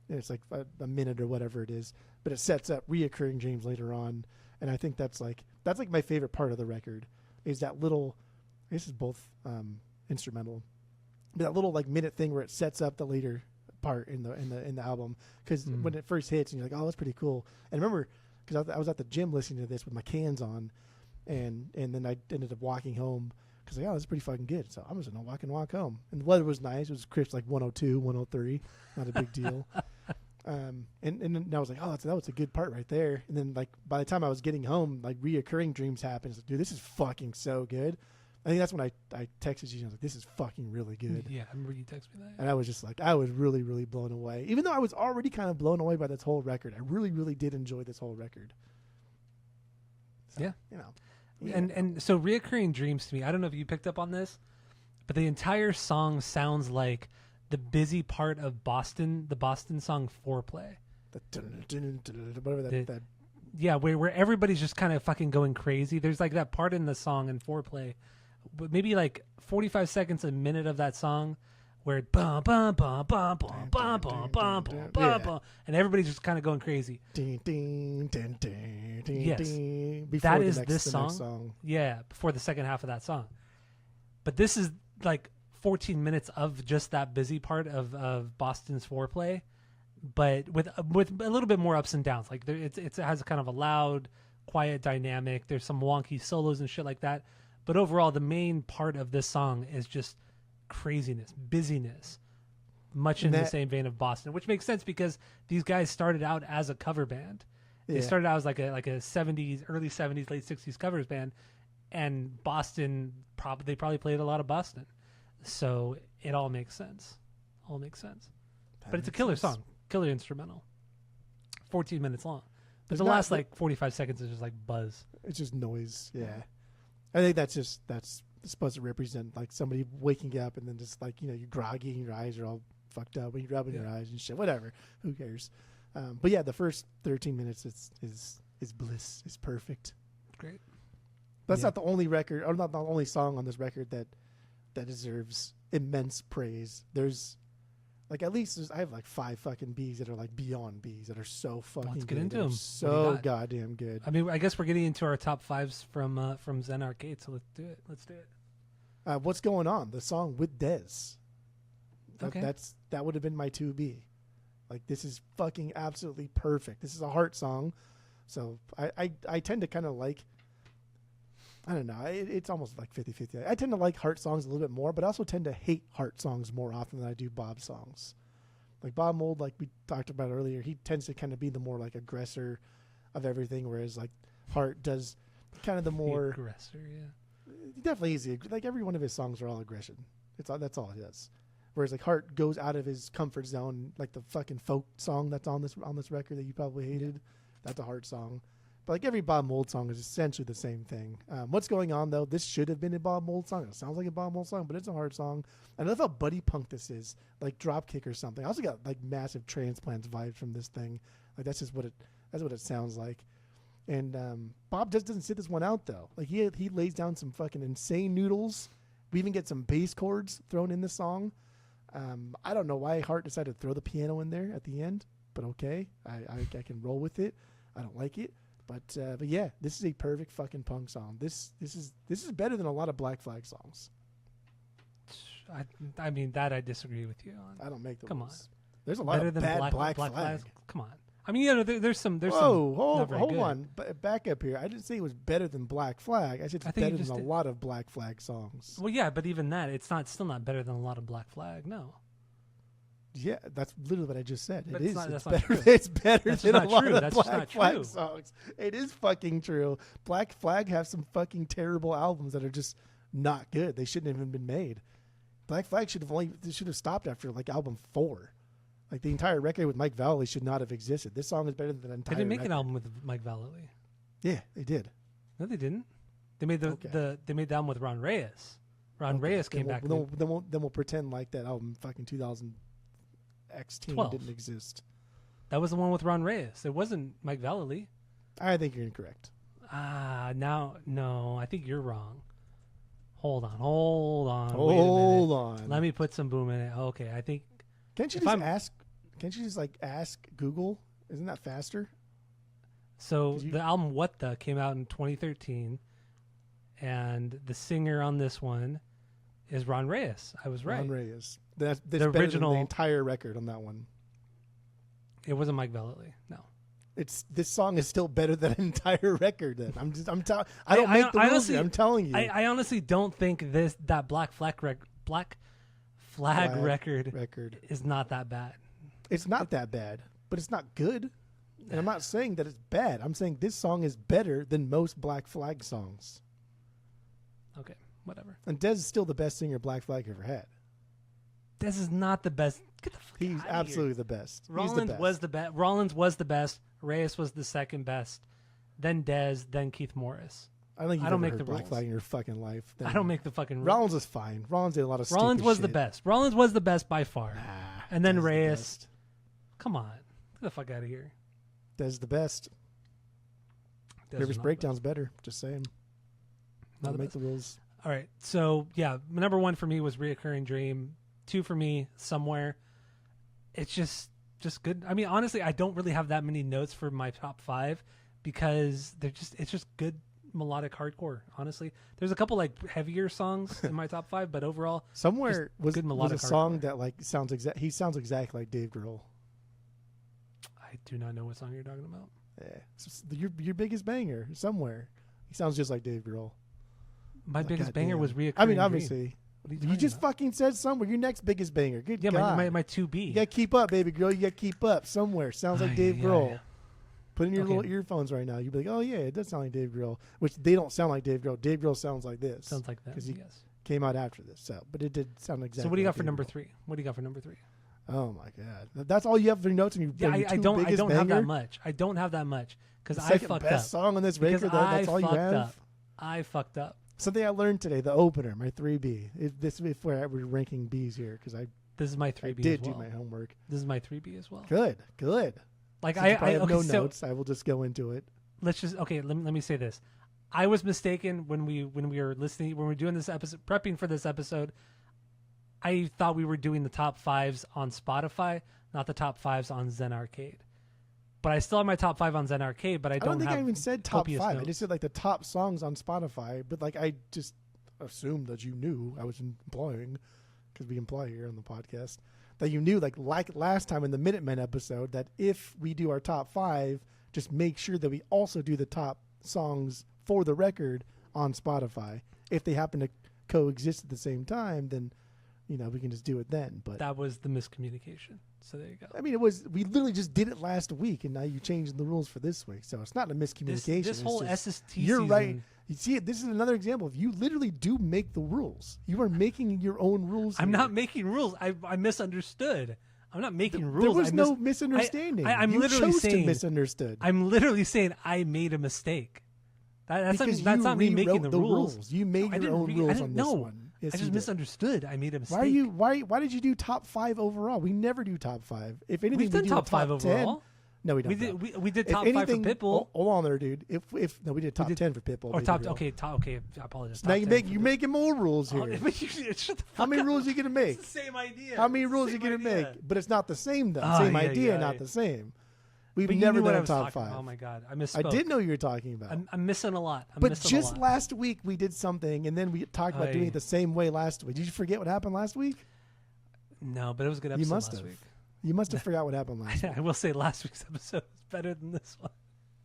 and it's like a minute or whatever it is, but it sets up reoccurring dreams later on, and I think that's like my favorite part of the record is that little. This is both instrumental, but that little like minute thing where it sets up the later part in the album, because when it first hits and you're like, oh, that's pretty cool. And remember, because I was at the gym listening to this with my cans on. And then I ended up walking home because oh, this is pretty fucking good. So I'm just gonna walk home. And the weather was nice. It was crisp, like 102, 103, not a big deal. And then I was like, oh, that was a good part right there. And then like by the time I was getting home, like Reoccurring Dreams happened. It's like, dude, this is fucking so good. I think that's when I texted you. I was like, this is fucking really good. Yeah, I remember you texted me that. And I was just like, I was really, really blown away. Even though I was already kind of blown away by this whole record, I really, really did enjoy this whole record. So, yeah, Yeah. And so Reoccurring Dreams to me, I don't know if you picked up on this, but the entire song sounds like the busy part of the Boston song Foreplay. Yeah, where everybody's just kind of fucking going crazy. There's like that part in the song in Foreplay, but maybe like 45 seconds, a minute of that song where it bum bum bum bum bum bum bum bum bum bum, and everybody's just kind of going crazy. Yes, that is this song. Yeah, before the second half of that song. But this is like 14 minutes of just that busy part of Boston's Foreplay, but with a little bit more ups and downs. Like it has kind of a loud, quiet dynamic. There's some wonky solos and shit like that. But overall, the main part of this song is just craziness, busyness, much in the same vein of Boston, which makes sense because these guys started out as a cover band. They started out as like a 70s, early 70s, late 60s covers band, and Boston probably played a lot of Boston, so it all makes sense. But it's a killer song, killer instrumental, 14 minutes long. But the last like 45 seconds is just like buzz. It's just noise. Yeah, I think that's supposed to represent like somebody waking up and then just like you're groggy and your eyes are all fucked up when you're rubbing your eyes and shit. Whatever, who cares? But yeah, the first 13 minutes is bliss. It's perfect. Great. That's not the only record, or not the only song on this record that deserves immense praise. There's like at least I have like 5 fucking Bs that are like beyond Bs that are so fucking Let's good. Get into them. So goddamn good. I mean, I guess we're getting into our top 5s from Zen Arcade, so let's do it. What's going on? The song with Dez. Okay. That would have been my 2B. Like this is fucking absolutely perfect. This is a heart song, so I tend to kind of like. I don't know. It's almost like 50-50. I tend to like Hart songs a little bit more, but I also tend to hate Hart songs more often than I do Bob songs. Like Bob Mould, like we talked about earlier, he tends to kind of be the more like aggressor of everything, whereas like Hart does kind of the more aggressor. Yeah, he definitely is. Like every one of his songs are all aggression. That's all he does. Whereas like Hart goes out of his comfort zone, like the fucking folk song that's on this record that you probably hated. That's a Hart song. But like every Bob Mould song is essentially the same thing. What's going on though? This should have been a Bob Mould song. It sounds like a Bob Mould song, but it's a Hart song. I love how buddy punk this is, like Dropkick or something. I also got like massive Transplants vibes from this thing. Like that's what it sounds like. And Bob just doesn't sit this one out though. Like he lays down some fucking insane noodles. We even get some bass chords thrown in the song. I don't know why Hart decided to throw the piano in there at the end, but okay, I can roll with it. I don't like it. But yeah, this is a perfect fucking punk song. This is better than a lot of Black Flag songs. I mean that I disagree with you on. I don't make the Come rules. on. There's a lot better of than bad Black Flag. Flag. Come on. I mean, there's some. Whoa, hold good. on. Back up here. I didn't say it was better than Black Flag. I said it's better than a lot of Black Flag songs. Well, yeah, but even that, it's still not better than a lot of Black Flag. No. Yeah, that's literally what I just said. But it is. That's it's not better. true. It's better that's than a lot true. of that's Black Flag true. songs. It is fucking true. Black Flag have some fucking terrible albums that are just not good. They shouldn't have even been made. Black Flag should have stopped after like album 4. Like the entire record with Mike Vallely should not have existed. This song is better than the entire. They didn't make record. an album with Mike Vallely. Yeah, they did. No, they didn't. They made they made the album with Ron Reyes. Ron Reyes came back. Then we'll pretend like that album fucking 2000X didn't exist. That was the one with Ron Reyes. It wasn't Mike Vallely. I think you're incorrect. No, I think you're wrong. Hold on. Hold on. Let me put some boom in it. Okay, I think. Can't you just ask Google? Isn't that faster? So the album What The came out in 2013, and the singer on this one is Ron Reyes. I was right. Ron Reyes. That's the better original than the entire record on that one. It wasn't Mike Vallely. No. This song is still better than an entire record. Then I don't make the rules here. I'm telling you. I honestly don't think that Black Flag record is not that bad. It's not that bad, but it's not good. And I'm not saying that it's bad. I'm saying this song is better than most Black Flag songs. Okay, whatever. And Dez is still the best singer Black Flag ever had. Dez is not the best. Get the fuck He's out absolutely of the best. Rollins was the best. Rollins was the best. Reyes was the second best. Then Dez. Then Keith Morris. I don't think you've ever make heard the Black rules. Flag in your fucking life. I don't make the fucking rules. Rollins is fine. Rollins did a lot of stupid Rollins was shit. the best. Rollins was the best by far. And then Dez Reyes. Come on. Get the fuck out of here. Dez the best. Dez Rivers was not Breakdown's better. Just saying. Not Not the make best. the rules. All right. So, yeah, number 1 for me was Reoccurring Dream. 2 for me, Somewhere. It's just good. I mean, honestly, I don't really have that many notes for my top 5 because it's just good melodic hardcore, honestly. There's a couple like heavier songs in my top 5, but overall, Somewhere was good a melodic song hardcore. that like he sounds exactly like Dave Grohl. I do not know what song you're talking about. Yeah. It's your biggest banger, Somewhere. He sounds just like Dave Grohl. My biggest banger goddamn. was Reoccurring I mean, Dream. obviously. What are you You talking just about? fucking said Somewhere. Your next biggest banger. Good Yeah, God. my 2B. You gotta keep up, baby girl. You gotta keep up. Somewhere. Sounds like Dave Grohl. Yeah. Put in your Okay. little earphones right now. You'd be like, oh, yeah, it does sound like Dave Grohl. Which they don't sound like Dave Grohl. Dave Grohl sounds like this. Sounds like that. 'Cause he Yes. came out after this. So, but it did sound exactly So what do you got like for Dave number Grohl. 3? What do you got for number 3? Oh, my God. That's all you have for your notes? And Yeah, your I two don't biggest have that banger? much. I don't have that much because The I second fucked best up. song on this Because record, that's all you fucked have? up. I fucked up. Something I learned today, the opener, my 3B. This is where we're ranking Bs here because I This is my 3B did as well. do my homework. This is my 3B as well. Good. Like Since you probably have okay, no so notes. I will just go into it. let's just let me say this. I was mistaken when we were listening when we were doing this episode, prepping for this episode. I thought we were doing the top 5s on Spotify, not the top 5s on Zen Arcade. But I still have my top 5 on Zen Arcade, but I don't think have I even said top 5. copious I notes. just said like the top songs on Spotify. But like I just assumed that you knew I was implying, because we imply here on the podcast, that you knew like last time in the Minutemen episode that if we do our top 5, just make sure that we also do the top songs for the record on Spotify. If they happen to coexist at the same time, then we can just do it then. But that was the miscommunication. So there you go. I mean, we literally just did it last week, and now you're changing the rules for this week. So it's not a miscommunication. This whole SST you're season. Right. You see, this is another example of you literally do make the rules. You are making your own rules. I'm not making rules. I misunderstood. I'm not making rules. There was no misunderstanding. I'm you literally chose saying to misunderstood. I'm literally saying I made a mistake. That's not me making the rules. You made your own rules on this one. Yes, I just misunderstood. I made a mistake. Why did you do top 5 overall? We never do top 5. If anything, we've done we do top 5 10. overall. No, we don't. We did top 5 for Pitbull. Hold on there, dude. No, we did top 10 for Pitbull. Or top. Okay, I apologize. Now you're making more rules here. How many rules are you gonna make? It's the same idea. How many rules are you gonna make? But it's not the same though. Same idea, not the same. We've never done a top 5. Oh my god, I misspoke. I did know you were talking about. I'm missing a lot. But just last week we did something, and then we talked about doing it the same way last week. Did you forget what happened last week? No, but it was a good episode last week. You must have forgot what happened last week. I will say last week's episode was better than this one.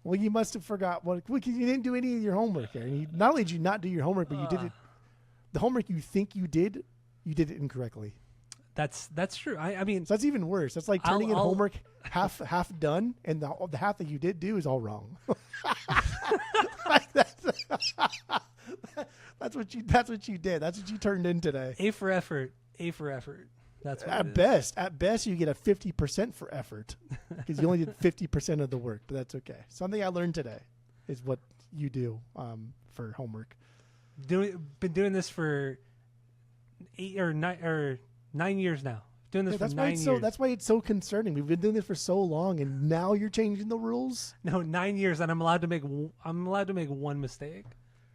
Well, you must have forgot because you didn't do any of your homework here. Not only did you not do your homework, but you did it. The homework you think you did it incorrectly. That's true. I mean, so that's even worse. That's like turning in homework half done, and the half that you did do is all wrong. That's what you did. That's what you turned in today. A for effort. That's what at best you get a 50% for effort because you only did 50% of the work, but that's okay. Something I learned today is what you do for homework. Been doing this for 9 years now. Doing this for 9 years. That's why it's so concerning. We've been doing this for so long, and now you're changing the rules. No, 9 years, and I'm allowed to make one mistake.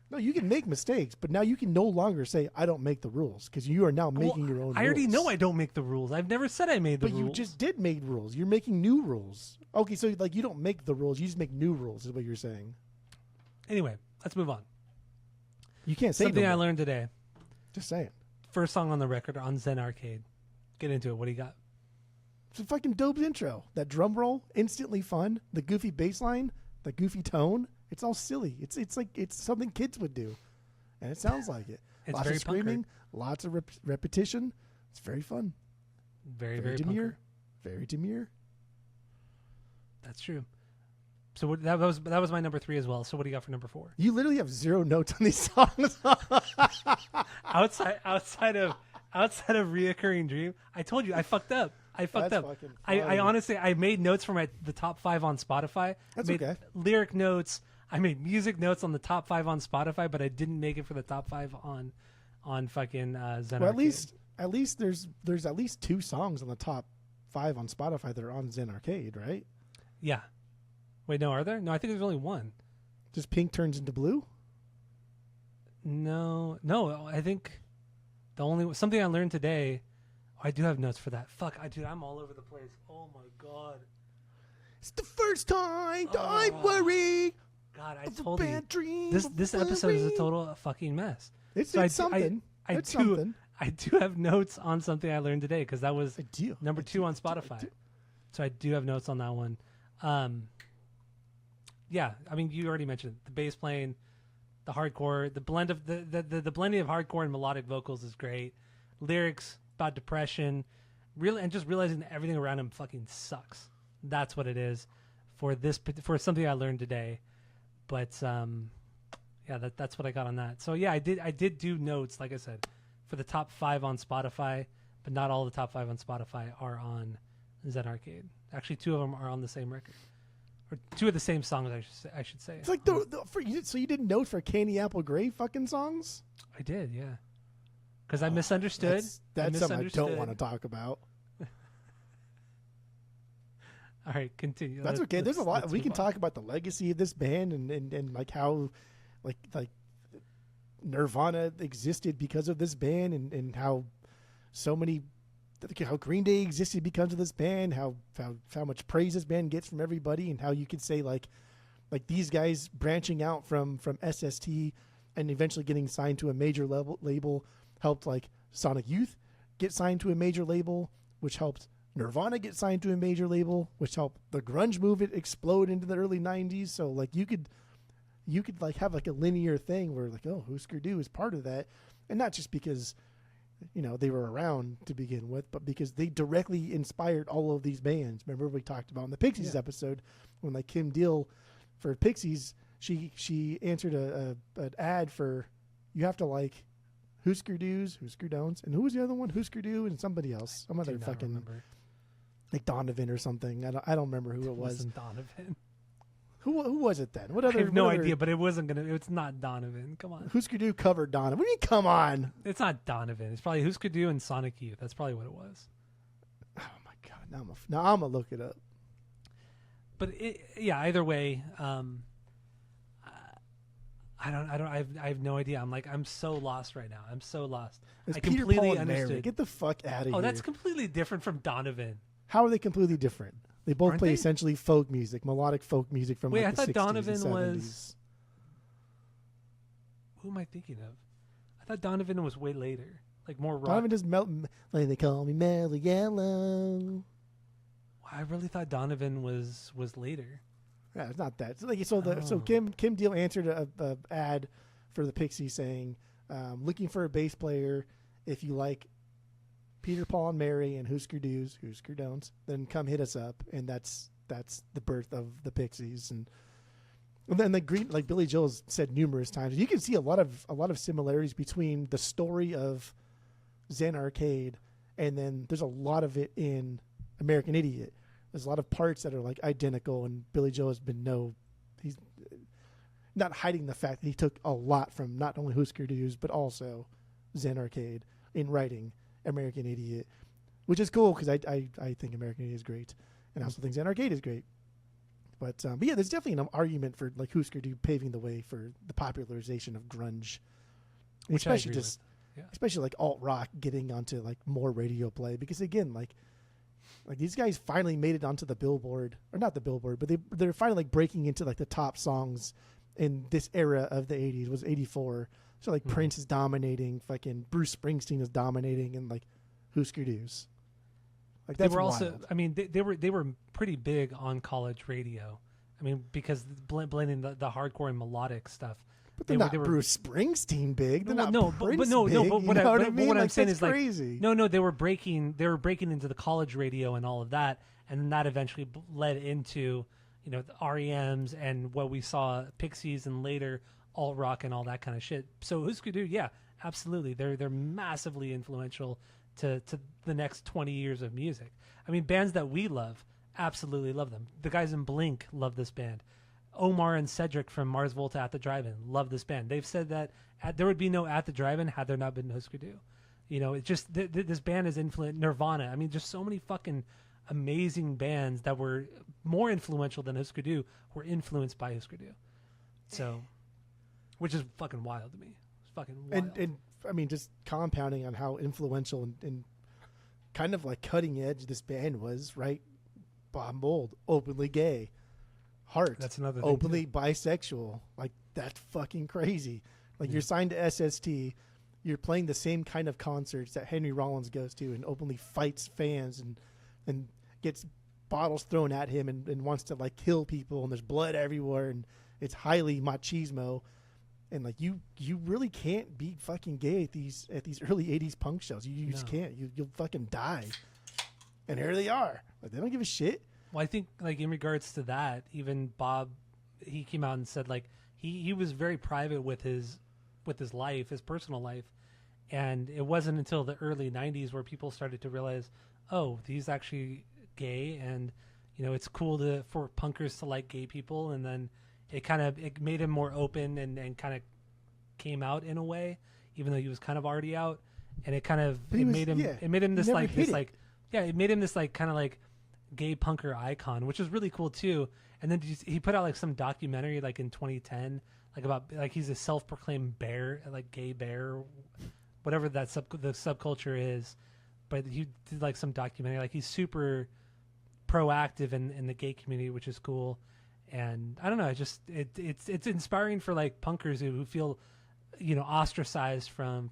No, you can make mistakes, but now you can no longer say I don't make the rules because you are now making your own. I already know I don't make the rules. I've never said I made the rules. But you just did make rules. You're making new rules. Okay, so like you don't make the rules, you just make new rules. Is what you're saying. Anyway, let's move on. You can't say something I learned today. Just saying. First song on the record on Zen Arcade. Get into it. What do you got? It's a fucking dope intro. That drum roll, instantly fun. The goofy bass line, the goofy tone. It's all silly. It's like it's something kids would do, and it sounds like it. It's lots very of screaming, punker. Lots of repetition. It's very fun. Very demure. punker. Very demure. That's true. So that was my number 3 as well. So what do you got for number 4? You literally have 0 notes on these songs. outside of Reoccurring Dream, I told you I fucked up. I honestly made notes for the top 5 on Spotify. That's I made okay. Lyric notes. I made music notes on the top 5 on Spotify, but I didn't make it for the top 5 on fucking Zen well, Arcade. At least there's at least 2 songs on the top 5 on Spotify that are on Zen Arcade, right? Yeah. Wait, no, are there? No, I think there's only one. Just Pink Turns into Blue? No, I think the only something I learned today. I do have notes for that. Fuck, I'm all over the place. Oh my god. It's the first time I worry. God, I told you. Dream this episode is a total fucking mess. It's something. I do have notes on something I learned today because that was number 2 on Spotify. So I do have notes on that one. Yeah, I mean, you already mentioned the bass playing, the hardcore, the blend of the blending of hardcore and melodic vocals is great. Lyrics about depression, really, and just realizing that everything around him fucking sucks. That's what it is for something I learned today. But yeah, that's what I got on that. So yeah, I did do notes, like I said, for the top 5 on Spotify, but not all the top 5 on Spotify are on Zen Arcade. Actually, 2 of them are on the same record. Or 2 of the same songs, I should say. It's like so you didn't note for Candy Apple Gray fucking songs? I did, yeah. Because I misunderstood. That's something I don't want to talk about. All right, continue. That's okay. There's a lot we can talk about the legacy of this band and like how like Nirvana existed because of this band and how how Green Day existed because of this band, how much praise this band gets from everybody, and how you could say like these guys branching out from SST and eventually getting signed to a major label helped like Sonic Youth get signed to a major label, which helped Nirvana get signed to a major label, which helped the grunge movement explode into the early 90s. So like you could you could like have like a linear thing where like, oh, Hüsker Dü is part of that, and not just because they were around to begin with, but because they directly inspired all of these bands. Remember we talked about in the Pixies episode when like Kim Deal for Pixies, she answered an ad for you have to like Hüsker Dü's, Hüsker Dü's, and who was the other one? Hüsker Dü and somebody else, some other fucking remember. Like Donovan or something. I don't remember who it was. Wasn't Donovan. Who was it then? I have no idea, but it's not Donovan. Come on. Hüsker Dü covered Donovan. What do you mean, come on? It's not Donovan. It's probably Hüsker Dü and Sonic Youth. That's probably what it was. Oh my God. Now I'm going to look it up. But either way, I have no idea. I'm so lost right now. I'm so lost. It's I Peter, completely Paul, and understood. Mary. Get the fuck out of here. Oh, that's completely different from Donovan. How are they completely different? They both Aren't play they? essentially folk music, melodic folk music from Wait, like I the thought 60s Donovan and 70s. was. Who am I thinking of? I thought Donovan was way later, like more rock. Donovan does like they call me Mellow Yellow. I really thought Donovan was later. Yeah, it's not that. So Kim Deal answered a ad for the Pixies saying, looking for a bass player. If you like Peter, Paul, and Mary and Hüsker Dü's, then come hit us up. And that's the birth of the Pixies. And then like Billy Joel has said numerous times, you can see a lot of similarities between the story of Zen Arcade and then there's a lot of it in American Idiot. There's a lot of parts that are like identical, and Billy Joel has been he's not hiding the fact that he took a lot from not only Hüsker Dü's but also Zen Arcade in writing American Idiot, which is cool because I think American Idiot is great, and I also think Zen Arcade is great. But yeah, there's definitely an argument for like Hüsker Dü paving the way for the popularization of grunge, Which especially I agree with. Yeah. especially like alt rock getting onto like more radio play, because again like these guys finally made it onto the Billboard, or not the Billboard, but they're finally like breaking into like the top songs in this era of the 80s. Was 84. So like Prince is dominating, fucking Bruce Springsteen is dominating, and like Hüsker Dü's. Like that's they were wild. also, I mean, they were pretty big on college radio. I mean, because blending the hardcore and melodic stuff. But they're not Bruce Springsteen big. They're not Prince but no, big. no. But what, you know I, what but I mean? what I'm Like, saying that's is like, crazy. no, they were breaking into the college radio and all of that, and then that eventually led into the REMs and what we saw Pixies and later alt rock and all that kind of shit. So Hüsker Dü, yeah, absolutely, they're massively influential to the next 20 years of music. I mean, bands that we love, absolutely love them. The guys in Blink love this band. Omar and Cedric from Mars Volta at the Drive-In love this band. They've said that there would be no At the Drive-In had there not been Hüsker Dü. It's just this band is influenced. Nirvana. I mean, just so many fucking amazing bands that were more influential than Hüsker Dü were influenced by Hüsker Dü. So, which is fucking wild to me. It's fucking wild. And I mean, just compounding on how influential and kind of like cutting edge this band was, right? Bob Mould, openly gay. Heart, that's another thing openly too. Bisexual. Like, that's fucking crazy. Like, you're signed to SST, you're playing the same kind of concerts that Henry Rollins goes to and openly fights fans and gets bottles thrown at him and wants to like kill people, and there's blood everywhere, and it's highly machismo. And like you really can't be fucking gay at these early 80s punk shows. You just can't. You'll fucking die. And here they are. Like, they don't give a shit. Well, I think like in regards to that, even Bob, he came out and said like he was very private with his life, his personal life, and it wasn't until the early 90s where people started to realize, oh, he's actually gay, and it's cool for punkers to like gay people, and then it made him more open and kind of came out in a way, even though he was kind of already out, and it made him this kind of like gay punker icon, which is really cool too. And then he put out like some documentary like in 2010, like about like he's a self-proclaimed bear, like gay bear, whatever that the subculture is. But he did like some documentary, like he's super proactive in the gay community, which is cool. And I don't know, it's inspiring for like punkers who feel ostracized from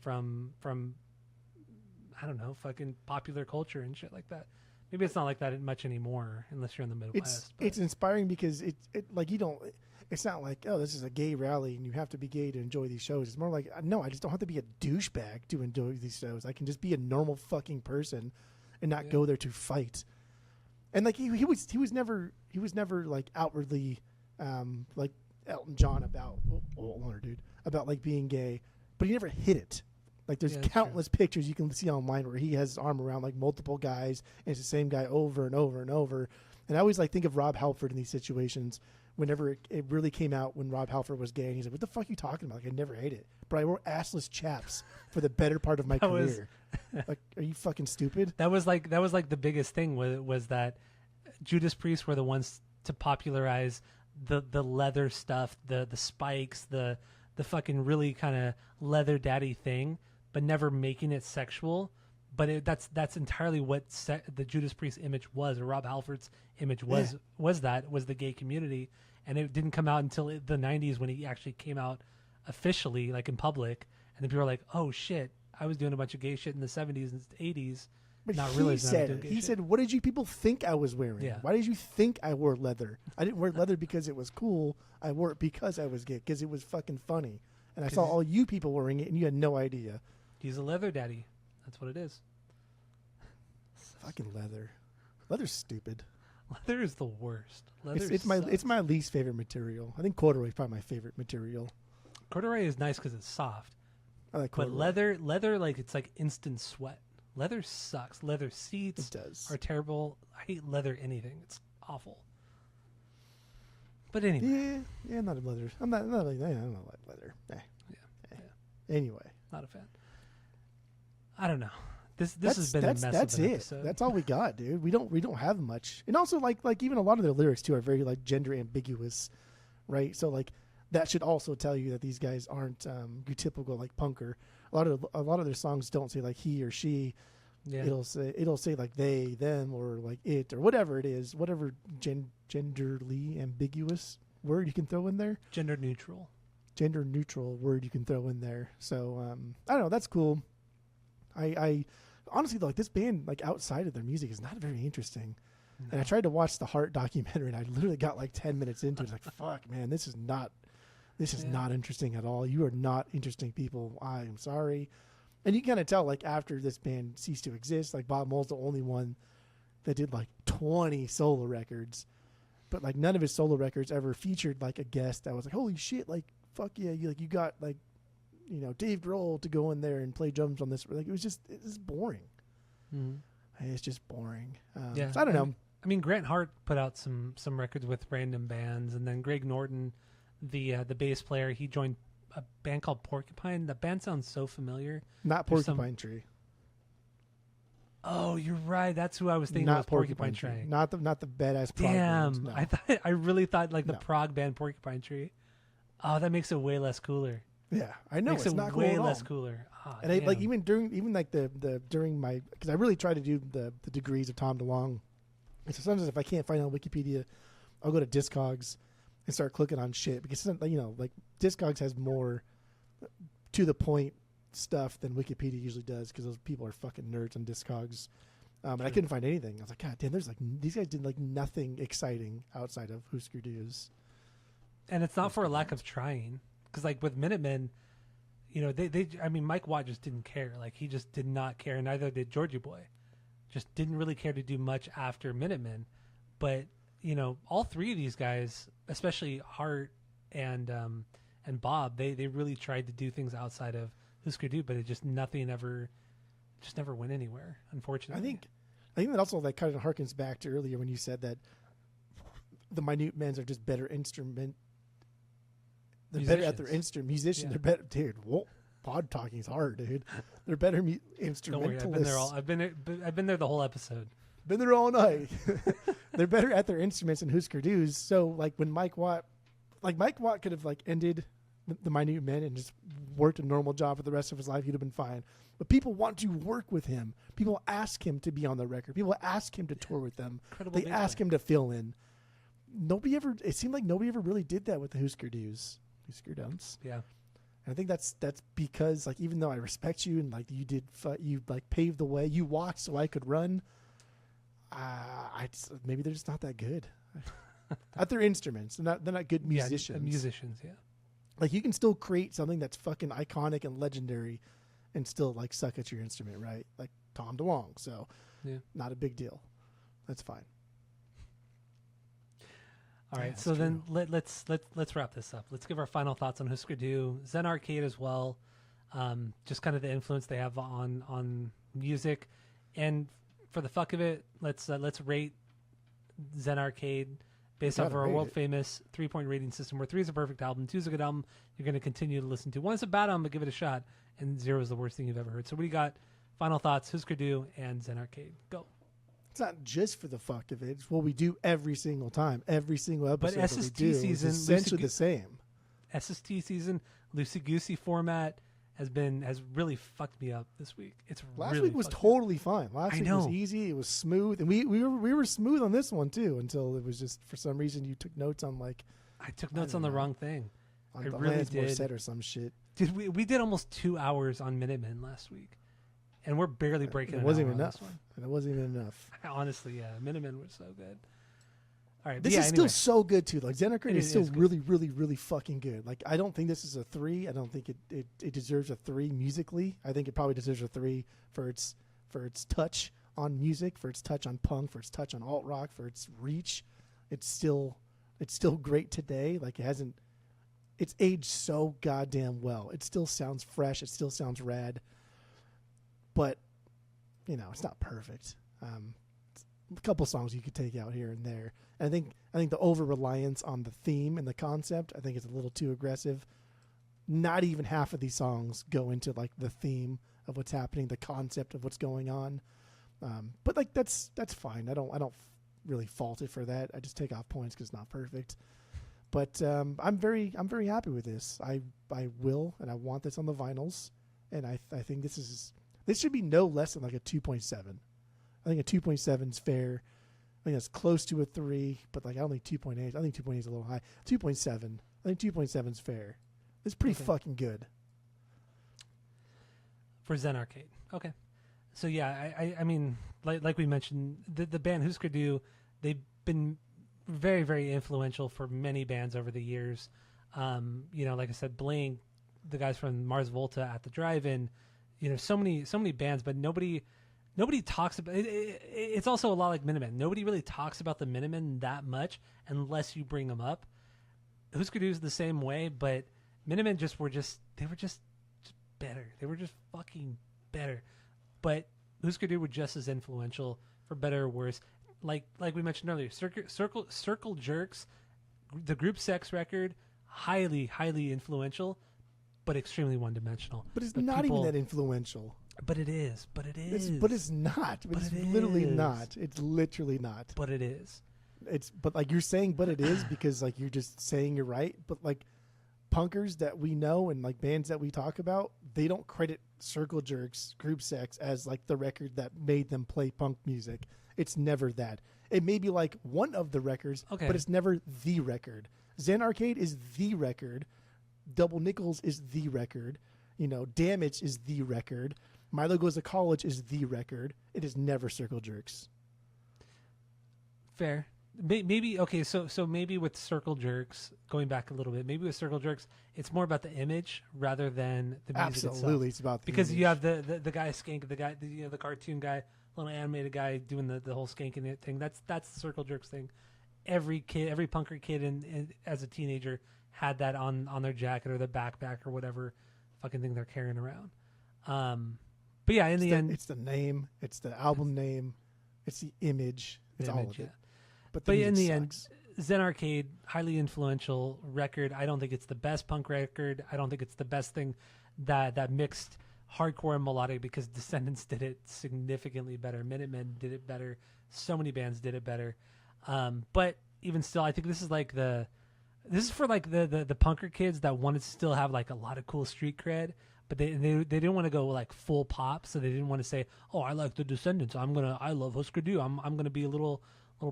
I don't know, fucking popular culture and shit like that. Maybe it's not like that much anymore, unless you're in the Midwest. It's inspiring because it like you don't. it's not like, oh, this is a gay rally and you have to be gay to enjoy these shows. It's more like, no, I just don't have to be a douchebag to enjoy these shows. I can just be a normal fucking person and not go there to fight. And like he was never like outwardly like Elton John about older dude about like being gay, but he never hid it. Like there's countless pictures you can see online where he has his arm around like multiple guys and it's the same guy over and over and over. And I always like think of Rob Halford in these situations. Whenever it really came out when Rob Halford was gay, and he's like, "What the fuck are you talking about? Like, I never ate it, but I wore assless chaps for the better part of my career." Like, are you fucking stupid? That was like the biggest thing was that Judas Priest were the ones to popularize the leather stuff, the spikes, the fucking really kind of leather daddy thing, but never making it sexual. But that's entirely what the Judas Priest image was, or Rob Halford's image was the gay community, and it didn't come out until the 90s when he actually came out officially, like in public, and then people were like, "Oh shit, I was doing a bunch of gay shit in the 70s and 80s." But he said, "What did you people think I was wearing? Yeah. Why did you think I wore leather? I didn't wear leather because it was cool. I wore it because I was gay, because it was fucking funny, and I saw all you people wearing it, and you had no idea." He's a leather daddy. That's what it is. Fucking leather. Leather's stupid. Leather is the worst. It's my least favorite material. I think corduroy is probably my favorite material. Corduroy is nice because it's soft. I like corduroy. But leather, like it's like instant sweat. Leather sucks. Leather seats are terrible. I hate leather anything. It's awful. But anyway. Yeah, I'm not a leather. I'm not like leather. Anyway. Not a fan. I don't know. This has been a mess. That's of an it. episode. That's all we got, dude. We don't have much. And also like even a lot of their lyrics too are very like gender ambiguous, right? So like that should also tell you that these guys aren't your typical like punker. A lot of their songs don't say like he or she. Yeah. It'll say like they, them, or like it, or whatever it is, whatever genderly ambiguous word you can throw in there. Gender neutral word you can throw in there. So I don't know. That's cool. I honestly though, like this band, like outside of their music, is not very interesting. No. And I tried to watch the Heart documentary, and I literally got like 10 minutes into it. It's like, fuck, man, this is not interesting at all. You are not interesting people. I am sorry. And you kind of tell, like after this band ceased to exist, like Bob Mole's the only one that did like 20 solo records, but like none of his solo records ever featured like a guest that was like, holy shit, like fuck yeah, you got like, you know, Dave Grohl to go in there and play drums on this. Like it's boring. Mm-hmm. It's just boring. So I don't know. I mean, Grant Hart put out some records with random bands, and then Greg Norton, the bass player, he joined a band called Porcupine. The band sounds so familiar. Not Porcupine Tree. Oh, you're right. That's who I was thinking. Not Porcupine Tree. Not the badass prog bands, no. I really thought like the prog band Porcupine Tree. Oh, that makes it way less cooler. Yeah, I know. Makes it's it not way cool less cooler. Oh, and I, like even like during my, because I really try to do the degrees of Tom DeLonge. And so sometimes if I can't find it on Wikipedia, I'll go to Discogs and start clicking on shit, because you know, like Discogs has more to the point stuff than Wikipedia usually does, because those people are fucking nerds on Discogs. And I couldn't find anything. I was like, God damn, there's like these guys did like nothing exciting outside of Hüsker Dü's. And it's not for a lack of trying. Because like with Minutemen, you know, I mean, Mike Watt just didn't care. Like he just did not care, and neither did Georgie Boy. Just didn't really care to do much after Minutemen. But you know, all three of these guys, especially Hart and Bob, they really tried to do things outside of Hüsker Dü, but nothing ever went anywhere. Unfortunately, I think that also like kind of harkens back to earlier when you said that the Minute Men are just better instrument. They're better at their instrument. Musicians, yeah. They're better. Dude, pod talking is hard, dude. They're better instrumentalists. Don't worry, I've been there the whole episode. Been there all night. They're better at their instruments than Hüsker Dü's. So, like when Mike Watt could have like ended the Minute Men and just worked a normal job for the rest of his life, he'd have been fine. But people want to work with him. People ask him to be on the record. People ask him to tour with them. They ask him to fill in. It seemed like nobody ever really did that with the Hüsker Dü's. Hüsker Dü's. Yeah. And I think that's because like even though I respect you and like you like paved the way, you walked so I could run. Maybe they're just not that good. at their instruments. They're not good musicians. Yeah, musicians, yeah. Like you can still create something that's fucking iconic and legendary, and still like suck at your instrument, right? Like Tom DeLonge. So, not a big deal. That's fine. All right, so then let's wrap this up. Let's give our final thoughts on Hüsker Dü, Zen Arcade as well. Just kind of the influence they have on music, and for the fuck of it, let's rate Zen Arcade based off of our world famous 3-point rating system, where 3 is a perfect album, 2 is a good album you're going to continue to listen to. 1 is a bad album, but give it a shot, and 0 is the worst thing you've ever heard. So what do you got? Final thoughts: Hüsker Dü and Zen Arcade. Go. It's not just for the fuck of it. It's what we do every single time, every single episode. But SST season is essentially the same. SST season, loosey goosey format has really fucked me up this week. Last week was totally fine. Last week was easy. It was smooth, and we were smooth on this one too. Until it was just for some reason you took notes on like I took notes on the wrong thing. I really did. Or some shit. We did almost 2 hours on Minutemen last week. And we're barely breaking it. It wasn't even enough. And it wasn't even enough. Honestly, yeah. Minutemen was so good. All right. This is still so good, too. Like, Zen Arcade is still really, really, really fucking good. Like, I don't think this is a 3. I don't think it deserves a 3 musically. I think it probably deserves a 3 for its touch on music, for its touch on punk, for its touch on alt-rock, for its reach. It's still great today. Like, it's aged so goddamn well. It still sounds fresh. It still sounds rad. But, it's not perfect. A couple songs you could take out here and there. And I think the over-reliance on the theme and the concept, I think it's a little too aggressive. Not even half of these songs go into, like, the theme of what's happening, the concept of what's going on. But, like, that's fine. I don't really fault it for that. I just take off points because it's not perfect. But I'm very happy with this. I will, and I want this on the vinyls. And I think this should be no less than like a 2.7. I think a 2.7 is fair. I think that's close to a 3, but like I don't think 2.8. I think 2.8 is a little high. 2.7. I think 2.7 is fair. It's pretty fucking good. For Zen Arcade. Okay. So yeah, I mean, like we mentioned, the band Hüsker Dü, they've been very, very influential for many bands over the years. Like I said, Blink, the guys from Mars Volta at the Drive-In, so many bands, but nobody talks about it. It's also a lot like Minutemen. Nobody really talks about the Minutemen that much unless you bring them up. Hüsker Dü is the same way, but Minutemen were just better. They were just fucking better. But Hüsker Dü were just as influential, for better or worse. Like we mentioned earlier, Circle Jerks, the Group Sex record, highly, highly influential, but extremely one-dimensional. But it's not even that influential. But it is. But it's not. It's literally not. It's literally not. But it is. But like you're saying, but it is because like you're just saying you're right. But like punkers that we know and like bands that we talk about, they don't credit Circle Jerks, Group Sex as like the record that made them play punk music. It's never that. It may be like one of the records, but it's never the record. Zen Arcade is the record. Double Nickels is the record. Damage is the record. Milo Goes to College is the record. It is never Circle Jerks. Fair. Maybe, okay, so maybe with Circle Jerks, going back a little bit, maybe with Circle Jerks, it's more about the image rather than the music itself. Absolutely, it's about the because image. You have the guy Skank, the guy, the cartoon guy, little animated guy doing the whole skanking it thing. That's the Circle Jerks thing. Every punker kid in as a teenager had that on their jacket or their backpack or whatever fucking thing they're carrying around. But yeah, in the end, it's the name, it's the album name, it's the image, it's all of it. But in the end, Zen Arcade, highly influential record. I don't think it's the best punk record. I don't think it's the best thing that mixed hardcore and melodic, because Descendants did it significantly better. Minutemen did it better. So many bands did it better. But even still, I think this is for like the punker kids that wanted to still have like a lot of cool street cred, but they didn't want to go like full pop, so they didn't want to say, "Oh, I like the Descendants. I love Hüsker Dü. I'm gonna be a little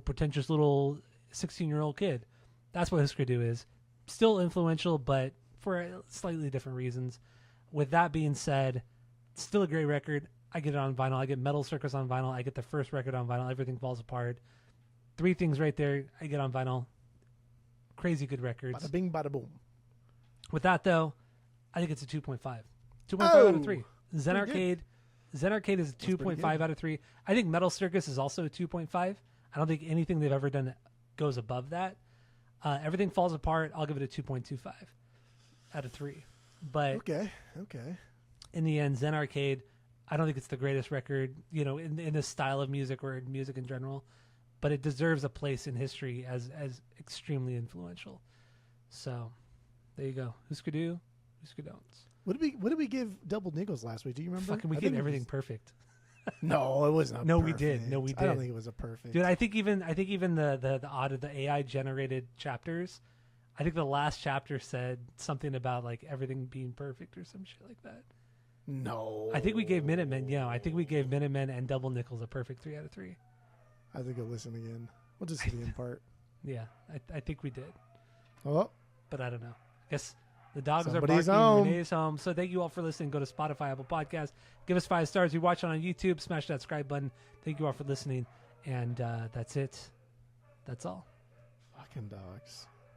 pretentious little 16-year-old kid." That's what Hüsker Dü is. Still influential, but for slightly different reasons. With that being said, still a great record. I get it on vinyl. I get Metal Circus on vinyl. I get the first record on vinyl. Everything Falls Apart. 3 things right there. I get on vinyl. crazy good records. Bada bing, bada boom. With that though, I think it's a 2.5. 2.5 out of 3. Zen Arcade is a 2.5 out of 3. I think Metal Circus is also a 2.5. I don't think anything they've ever done goes above that. Everything Falls Apart, I'll give it a 2.25 out of 3. But okay. In the end, Zen Arcade, I don't think it's the greatest record, in this style of music or in music in general, but it deserves a place in history as extremely influential. So, there you go. Hüsker Dü, Hüsker Don'ts. What did we give Double Nickels last week? Do you remember? Fucking, we gave everything perfect. No, it was not. No, perfect. we did. No, we did. I don't think it was a perfect. Dude, I think even the AI generated chapters, I think the last chapter said something about like everything being perfect or some shit like that. No. I think we gave Minutemen, I think we gave Minutemen and Double Nickels a perfect 3 out of 3. I have to go listen again. We'll just see the end part. Yeah, I think we did. Oh. But I don't know. I guess the dogs Somebody's are barking. home. Renee's home. So thank you all for listening. Go to Spotify, Apple Podcast. Give us 5 stars. You watch it on YouTube. Smash that subscribe button. Thank you all for listening. And that's it. That's all. Fucking dogs.